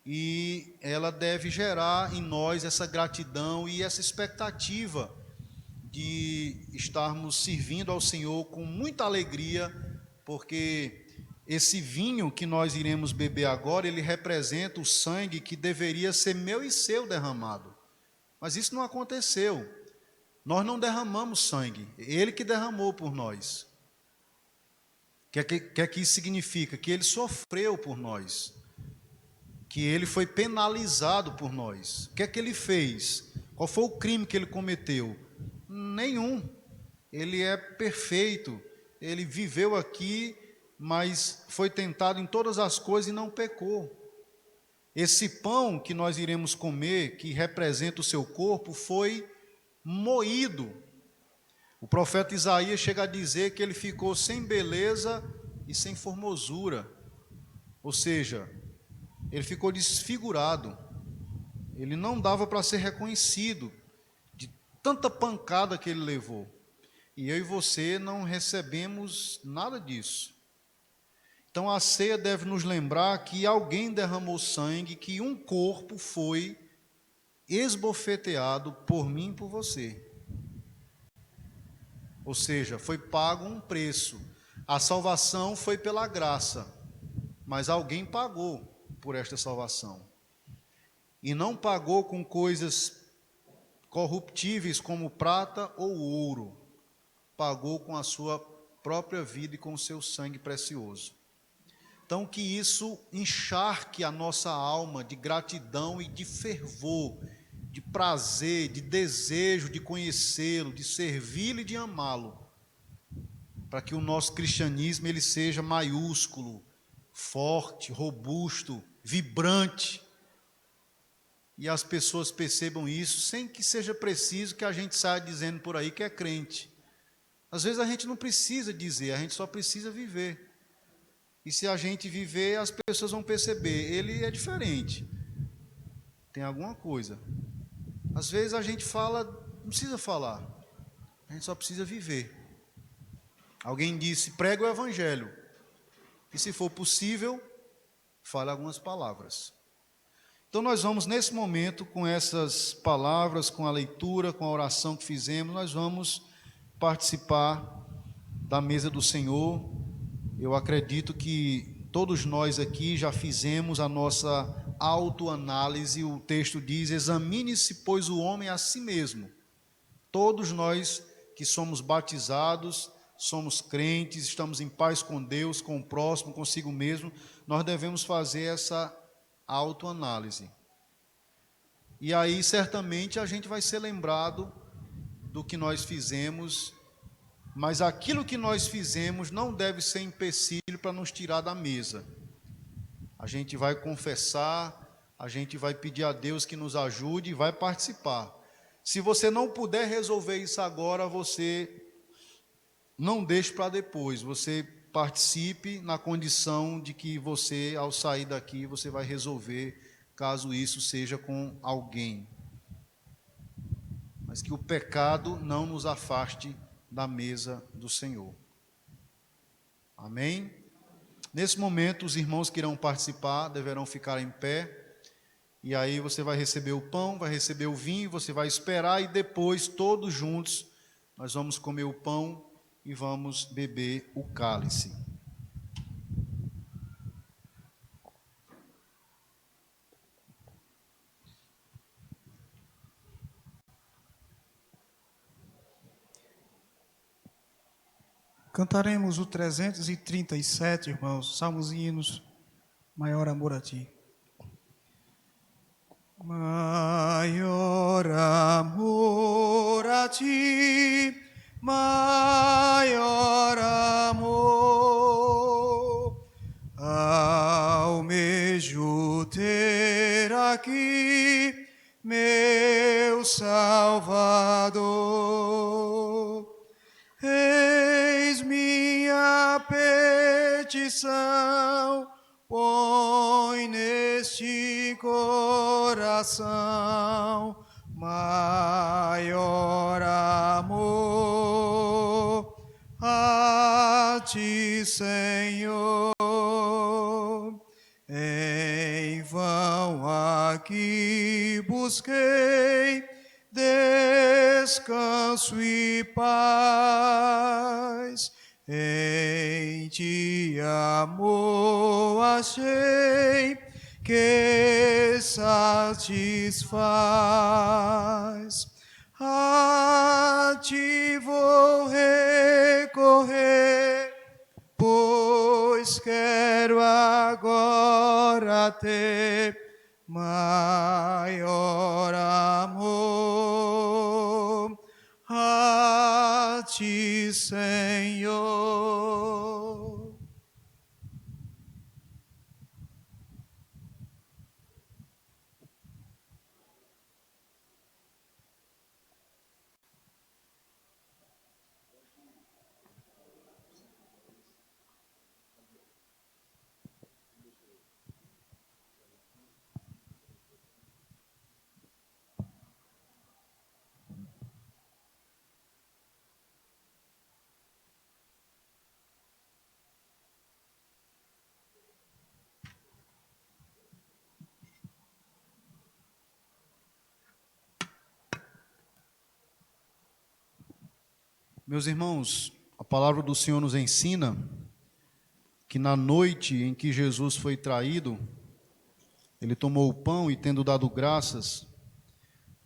e ela deve gerar em nós essa gratidão e essa expectativa de estarmos servindo ao Senhor com muita alegria, porque esse vinho que nós iremos beber agora, ele representa o sangue que deveria ser meu e seu derramado, mas isso não aconteceu. Nós não derramamos sangue, Ele que derramou por nós. O que isso significa? Que Ele sofreu por nós, que ele foi penalizado por nós. O que é que ele fez? Qual foi o crime que ele cometeu? Nenhum. Ele é perfeito. Ele viveu aqui, mas foi tentado em todas as coisas e não pecou. Esse pão que nós iremos comer, que representa o seu corpo, foi moído. O profeta Isaías chega a dizer que ele ficou sem beleza e sem formosura. Ou seja, ele ficou desfigurado. Ele não dava para ser reconhecido de tanta pancada que ele levou. E eu e você não recebemos nada disso. Então a ceia deve nos lembrar que alguém derramou sangue, que um corpo foi esbofeteado por mim e por você. Ou seja, foi pago um preço. A salvação foi pela graça, mas alguém pagou por esta salvação. E não pagou com coisas corruptíveis como prata ou ouro. Pagou com a sua própria vida e com o seu sangue precioso. Então, que isso encharque a nossa alma de gratidão e de fervor, de prazer, de desejo de conhecê-lo, de servi-lo e de amá-lo, para que o nosso cristianismo ele seja maiúsculo, forte, robusto, vibrante, e as pessoas percebam isso sem que seja preciso que a gente saia dizendo por aí que é crente. Às vezes a gente não precisa dizer, a gente só precisa viver. E se a gente viver, as pessoas vão perceber, ele é diferente. Tem alguma coisa. Às vezes a gente fala, não precisa falar. A gente só precisa viver. Alguém disse, prega o evangelho. E se for possível, fale algumas palavras. Então nós vamos nesse momento, com essas palavras, com a leitura, com a oração que fizemos, nós vamos participar da mesa do Senhor. Eu acredito que todos nós aqui já fizemos a nossa autoanálise. O texto diz, examine-se, pois, o homem a si mesmo. Todos nós que somos batizados, somos crentes, estamos em paz com Deus, com o próximo, consigo mesmo, nós devemos fazer essa autoanálise. E aí, certamente, a gente vai ser lembrado do que nós fizemos. Mas aquilo que nós fizemos não deve ser empecilho para nos tirar da mesa. A gente vai confessar, a gente vai pedir a Deus que nos ajude e vai participar. Se você não puder resolver isso agora, você não deixe para depois. Você participe na condição de que você, ao sair daqui, você vai resolver, caso isso seja com alguém. Mas que o pecado não nos afaste da mesa do Senhor. Amém? Nesse momento, os irmãos que irão participar deverão ficar em pé, e aí você vai receber o pão, vai receber o vinho, você vai esperar, e depois, todos juntos, nós vamos comer o pão e vamos beber o cálice. Cantaremos o 337, irmãos, salmos e hinos, maior amor a ti. Maior amor a ti, maior amor, almejo ter aqui, meu Salvador. Eis minha petição, põe neste coração, maior amor a ti, Senhor. Em vão aqui busquei descanso e paz, em ti amor achei que satisfaz. A ti vou recorrer, pois quero agora a ter maior amor a ti, Senhor. Meus irmãos, a palavra do Senhor nos ensina que na noite em que Jesus foi traído, ele tomou o pão e, tendo dado graças,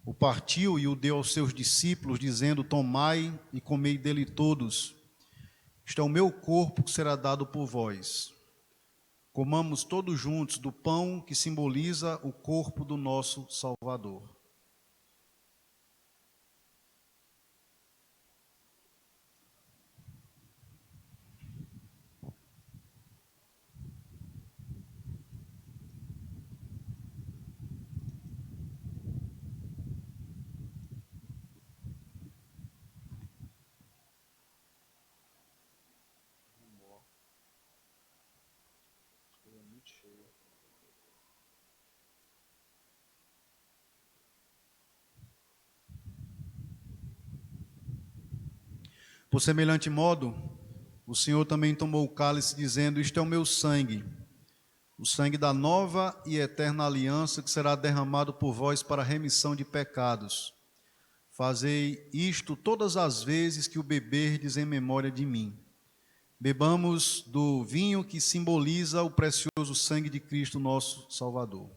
o partiu e o deu aos seus discípulos, dizendo: tomai e comei dele todos. Isto é o meu corpo que será dado por vós. Comamos todos juntos do pão que simboliza o corpo do nosso Salvador. Por semelhante modo, o Senhor também tomou o cálice, dizendo: isto é o meu sangue, o sangue da nova e eterna aliança, que será derramado por vós para a remissão de pecados. Fazei isto todas as vezes que o beberdes em memória de mim. Bebamos do vinho que simboliza o precioso sangue de Cristo, nosso Salvador.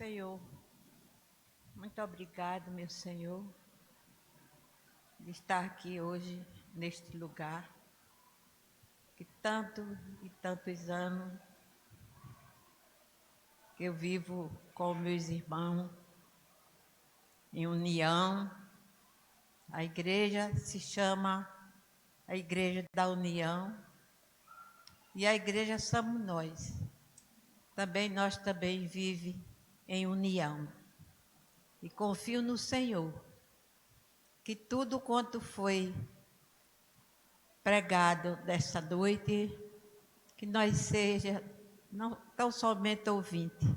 Senhor, muito obrigado, meu Senhor, de estar aqui hoje, neste lugar, que tanto e tantos anos que eu vivo com meus irmãos, em união. A igreja se chama a Igreja da União, e a igreja somos nós. Nós também vivemos em união. E confio no Senhor, que tudo quanto foi pregado desta noite, que nós seja não tão somente ouvintes,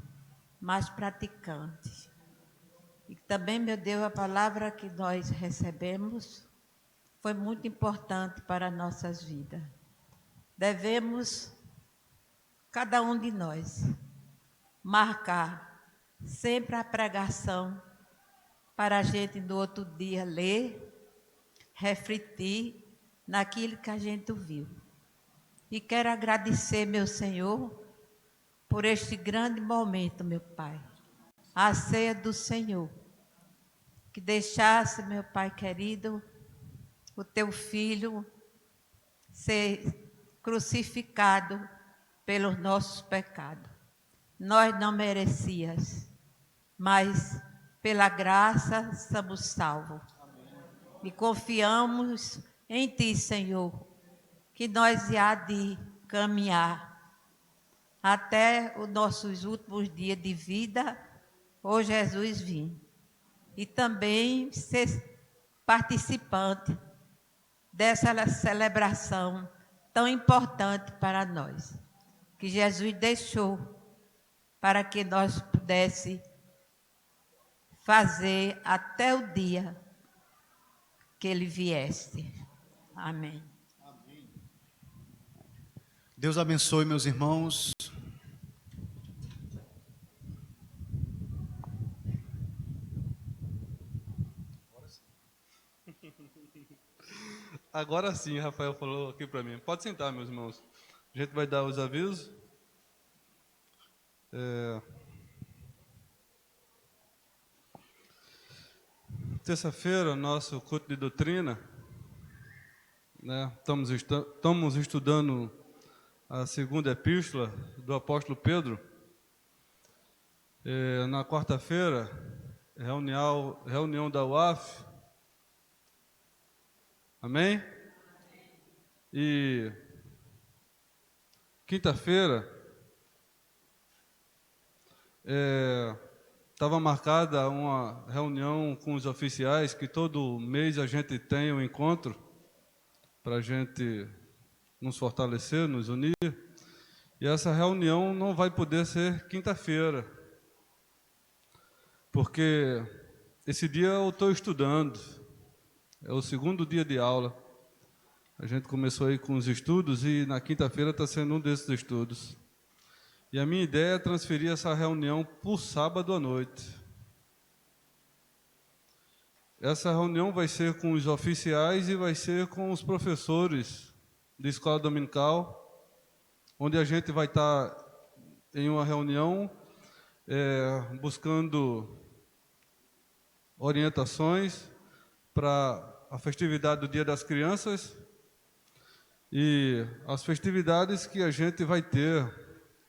mas praticantes. E também, meu Deus, a palavra que nós recebemos foi muito importante para nossas vidas. Devemos, cada um de nós, marcar sempre a pregação para a gente no outro dia ler, refletir naquilo que a gente viu. E quero agradecer, meu Senhor, por este grande momento, meu Pai, a ceia do Senhor, que deixasse, meu Pai querido, o teu filho ser crucificado pelos nossos pecados. Nós não merecíamos, mas pela graça somos salvos. E confiamos em Ti, Senhor, que nós há de caminhar até os nossos últimos dias de vida, ou Jesus vir. E também ser participante dessa celebração tão importante para nós, que Jesus deixou para que nós pudéssemos fazer até o dia que Ele viesse. Amém. Deus abençoe, meus irmãos. Agora sim, Rafael falou aqui para mim. Pode sentar, meus irmãos. A gente vai dar os avisos. Terça-feira, nosso culto de doutrina, né? Estamos estudando a segunda epístola do apóstolo Pedro. Na quarta-feira, reunião da UAF. Amém? E quinta-feira estava marcada uma reunião com os oficiais, que todo mês a gente tem um encontro para a gente nos fortalecer, nos unir. E essa reunião não vai poder ser quinta-feira, porque esse dia eu estou estudando, é o segundo dia de aula. A gente começou aí com os estudos e na quinta-feira está sendo um desses estudos. E a minha ideia é transferir essa reunião para o sábado à noite. Essa reunião vai ser com os oficiais e vai ser com os professores de escola dominical, onde a gente vai estar em uma reunião buscando orientações para a festividade do Dia das Crianças e as festividades que a gente vai ter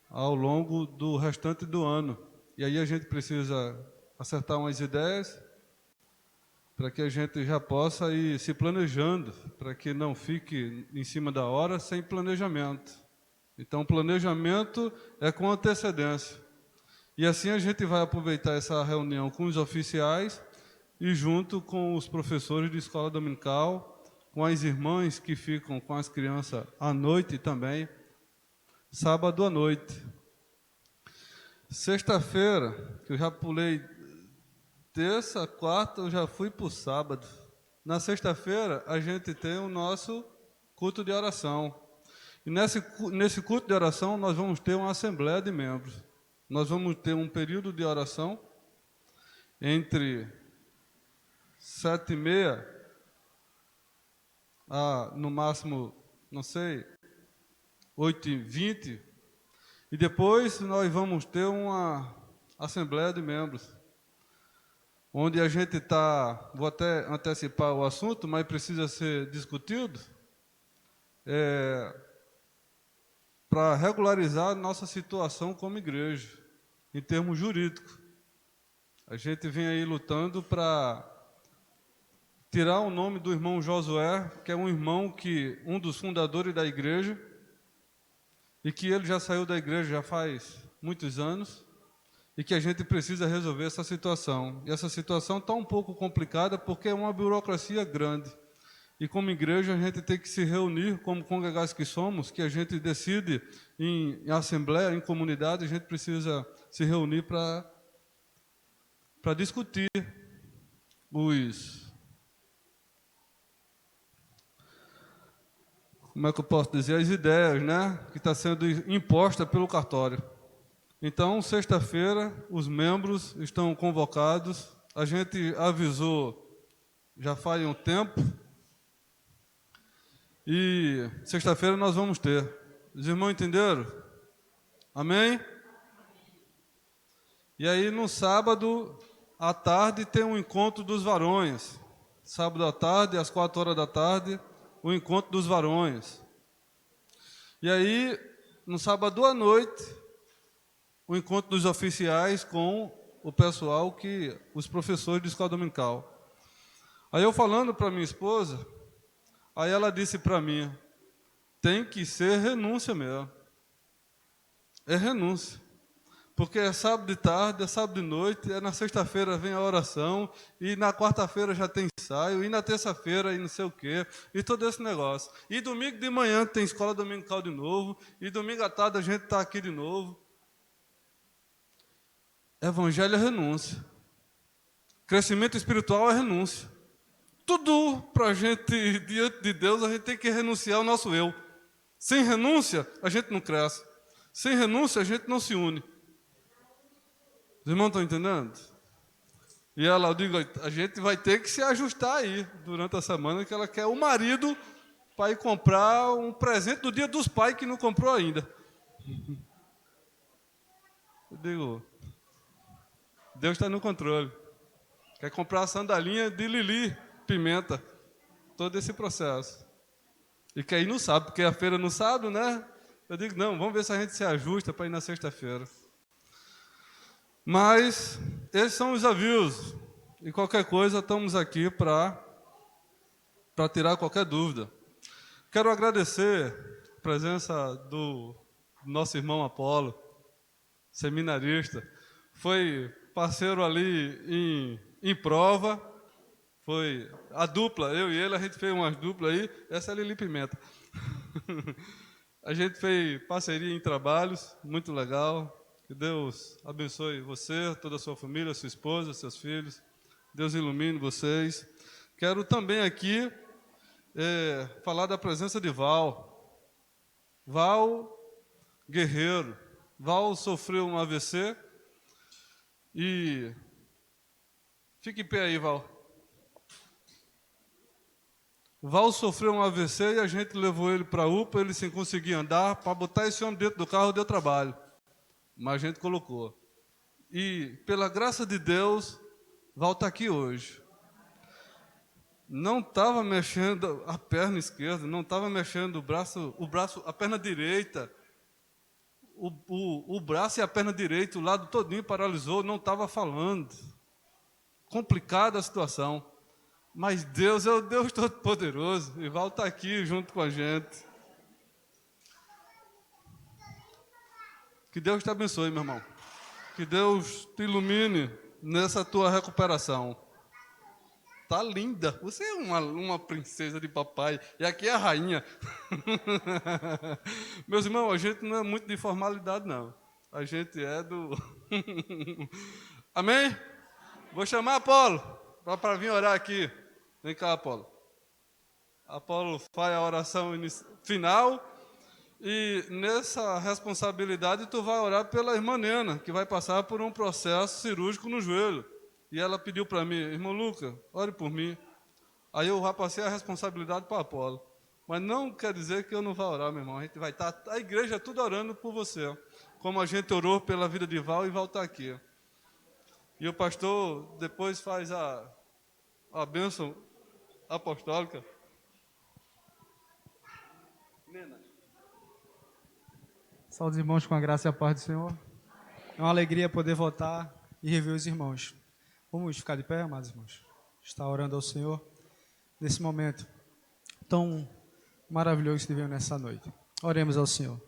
ao longo do restante do ano. E aí a gente precisa acertar umas ideias para que a gente já possa ir se planejando, para que não fique em cima da hora sem planejamento. Então, planejamento é com antecedência. E assim a gente vai aproveitar essa reunião com os oficiais e junto com os professores de escola dominical, com as irmãs que ficam com as crianças à noite também, sábado à noite. Sexta-feira, que eu já pulei terça, quarta, eu já fui para o sábado. Na sexta-feira, a gente tem o nosso culto de oração. E nesse culto de oração, nós vamos ter uma assembleia de membros. Nós vamos ter um período de oração entre 7h30 a, no máximo, 8h20. E depois nós vamos ter uma assembleia de membros, onde a gente está, vou até antecipar o assunto, mas precisa ser discutido, para regularizar a nossa situação como igreja, em termos jurídicos. A gente vem aí lutando para tirar o nome do irmão Josué, que é um irmão um dos fundadores da igreja, e que ele já saiu da igreja já faz muitos anos, e que a gente precisa resolver essa situação. E essa situação está um pouco complicada, porque é uma burocracia grande. E como igreja a gente tem que se reunir, como congregados que somos, que a gente decide em assembleia, em comunidade, a gente precisa se reunir para discutir como é que eu posso dizer, as ideias, né, que está sendo imposta pelo cartório. Então, sexta-feira, os membros estão convocados. A gente avisou já faz um tempo. E sexta-feira nós vamos ter. Os irmãos entenderam? Amém? E aí, no sábado à tarde, tem um encontro dos varões. Sábado à tarde, às 4h, o encontro dos varões. E aí, no sábado à noite, o encontro dos oficiais com o pessoal, os professores de escola dominical. Aí eu falando para minha esposa, aí ela disse para mim, tem que ser renúncia mesmo. É renúncia. Porque é sábado de tarde, é sábado de noite, na sexta-feira vem a oração, e na quarta-feira já tem ensaio, e na terça-feira e não sei o quê, e todo esse negócio. E domingo de manhã tem escola dominical de novo, e domingo à tarde a gente está aqui de novo. Evangelho é renúncia. Crescimento espiritual é renúncia. Tudo para a gente, diante de Deus, a gente tem que renunciar ao nosso eu. Sem renúncia, a gente não cresce. Sem renúncia, a gente não se une. Os irmãos estão entendendo? E ela, eu digo, a gente vai ter que se ajustar aí durante a semana, que ela quer o marido para ir comprar um presente do Dia dos Pais que não comprou ainda. Eu digo, Deus está no controle. Quer comprar a sandalinha de Lili Pimenta. Todo esse processo. E que aí não sabe, porque a feira não sabe, né? Eu digo, não, vamos ver se a gente se ajusta para ir na sexta-feira. Mas esses são os avisos. E qualquer coisa, estamos aqui para tirar qualquer dúvida. Quero agradecer a presença do nosso irmão Apolo, seminarista. Foi parceiro ali em prova. Foi a dupla, eu e ele, a gente fez umas duplas aí. Essa é a Lili Pimenta. A gente fez parceria em trabalhos, muito legal. Que Deus abençoe você, toda a sua família, sua esposa, seus filhos. Deus ilumine vocês. Quero também aqui falar da presença de Val. Val guerreiro. Val sofreu um AVC e... Fique em pé aí, Val. Val sofreu um AVC e a gente levou ele para a UPA, ele sem conseguir andar, para botar esse homem dentro do carro deu trabalho. Mas a gente colocou. E, pela graça de Deus, Val está aqui hoje. Não estava mexendo a perna esquerda, não estava mexendo o braço, a perna direita. O braço e a perna direita, o lado todinho paralisou, não estava falando. Complicada a situação. Mas Deus é o Deus Todo-Poderoso. E Val está aqui junto com a gente. Que Deus te abençoe, meu irmão. Que Deus te ilumine nessa tua recuperação. Tá linda. Você é uma princesa de papai. E aqui é a rainha. Meus irmãos, a gente não é muito de formalidade, não. A gente é do... Amém? Vou chamar Apolo para vir orar aqui. Vem cá, Apolo. Apolo faz a oração final e nessa responsabilidade tu vai orar pela irmã Nena, que vai passar por um processo cirúrgico no joelho. E ela pediu para mim, irmão Lucas, ore por mim. Aí eu já passei a responsabilidade para Apolo. Mas não quer dizer que eu não vou orar, meu irmão. A gente vai estar, a igreja tudo orando por você. Como a gente orou pela vida de Val e Val está aqui. E o pastor depois faz a bênção apostólica. Nena. Saúde, irmãos, com a graça e a paz do Senhor. É uma alegria poder voltar e rever os irmãos. Vamos ficar de pé, amados irmãos? Estar orando ao Senhor nesse momento tão maravilhoso que veio nessa noite. Oremos ao Senhor.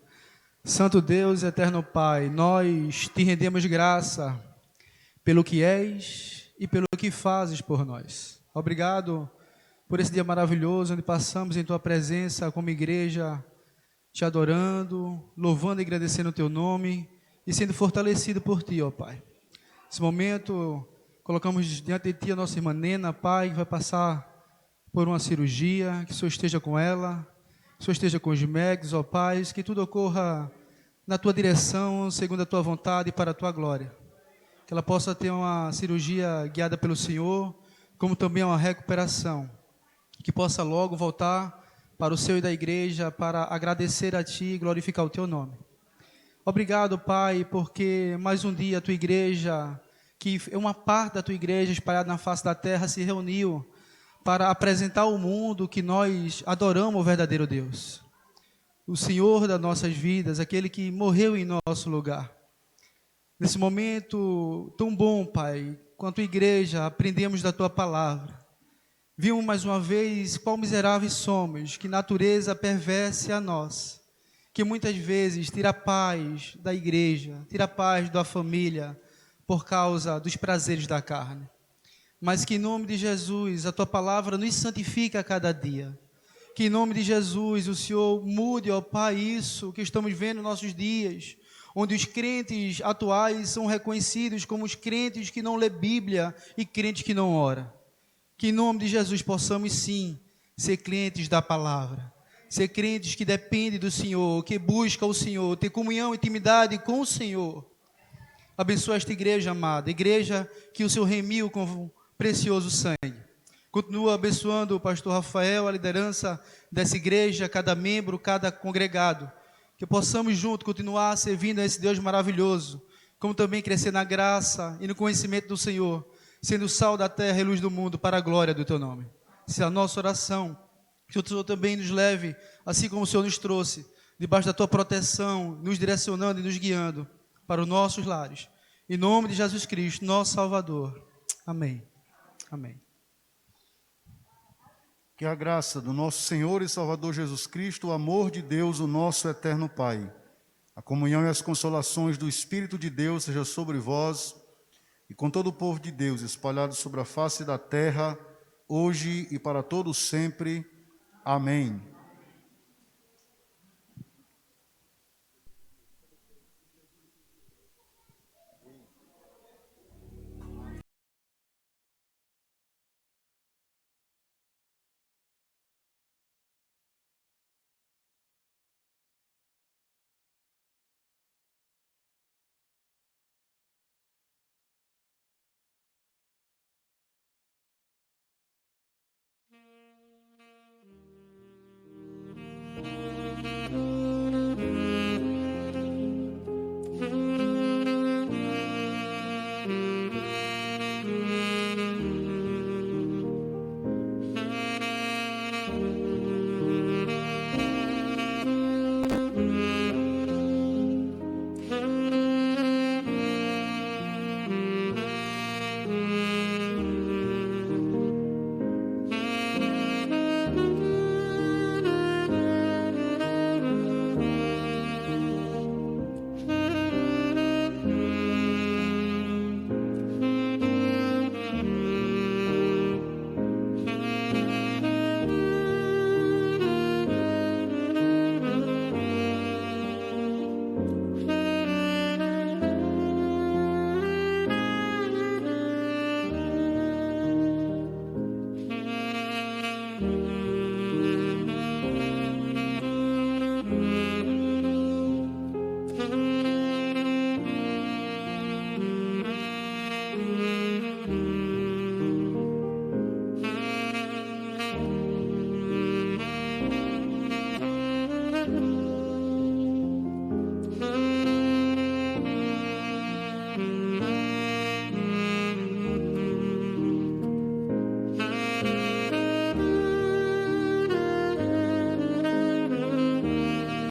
Santo Deus, eterno Pai, nós te rendemos graça pelo que és e pelo que fazes por nós. Obrigado por esse dia maravilhoso, onde passamos em Tua presença como igreja, te adorando, louvando e agradecendo o Teu nome e sendo fortalecido por Ti, ó Pai. Nesse momento, colocamos diante de Ti a nossa irmã Nena, Pai, que vai passar por uma cirurgia, que o Senhor esteja com ela, que o Senhor esteja com os médicos, ó Pai, que tudo ocorra na Tua direção, segundo a Tua vontade e para a Tua glória. Que ela possa ter uma cirurgia guiada pelo Senhor, como também uma recuperação. Que possa logo voltar para o Senhor e da igreja, para agradecer a Ti e glorificar o Teu nome. Obrigado, Pai, porque mais um dia a Tua igreja, que é uma parte da Tua igreja espalhada na face da terra, se reuniu para apresentar ao mundo que nós adoramos o verdadeiro Deus. O Senhor das nossas vidas, aquele que morreu em nosso lugar. Nesse momento tão bom, Pai, quanto igreja, aprendemos da Tua palavra. Vimos mais uma vez quão miseráveis somos, que natureza perversa a nós, que muitas vezes tira a paz da igreja, tira a paz da família, por causa dos prazeres da carne. Mas que em nome de Jesus, a Tua palavra nos santifica a cada dia. Que em nome de Jesus, o Senhor mude, ó Pai, isso que estamos vendo nos nossos dias, onde os crentes atuais são reconhecidos como os crentes que não lê Bíblia e crentes que não oram. Que em nome de Jesus possamos sim ser crentes da palavra, ser crentes que dependem do Senhor, que buscam o Senhor, ter comunhão e intimidade com o Senhor. Abençoa esta igreja amada, igreja que o Senhor remiu com precioso sangue. Continua abençoando o pastor Rafael, a liderança dessa igreja, cada membro, cada congregado. Que possamos juntos continuar servindo a esse Deus maravilhoso, como também crescer na graça e no conhecimento do Senhor, sendo sal da terra e luz do mundo para a glória do Teu nome. Essa é a nossa oração, que o Senhor também nos leve, assim como o Senhor nos trouxe, debaixo da Tua proteção, nos direcionando e nos guiando para os nossos lares. Em nome de Jesus Cristo, nosso Salvador. Amém. Amém. Que a graça do nosso Senhor e Salvador Jesus Cristo, o amor de Deus, o nosso eterno Pai, a comunhão e as consolações do Espírito de Deus seja sobre vós e com todo o povo de Deus espalhado sobre a face da terra, hoje e para todos sempre. Amém.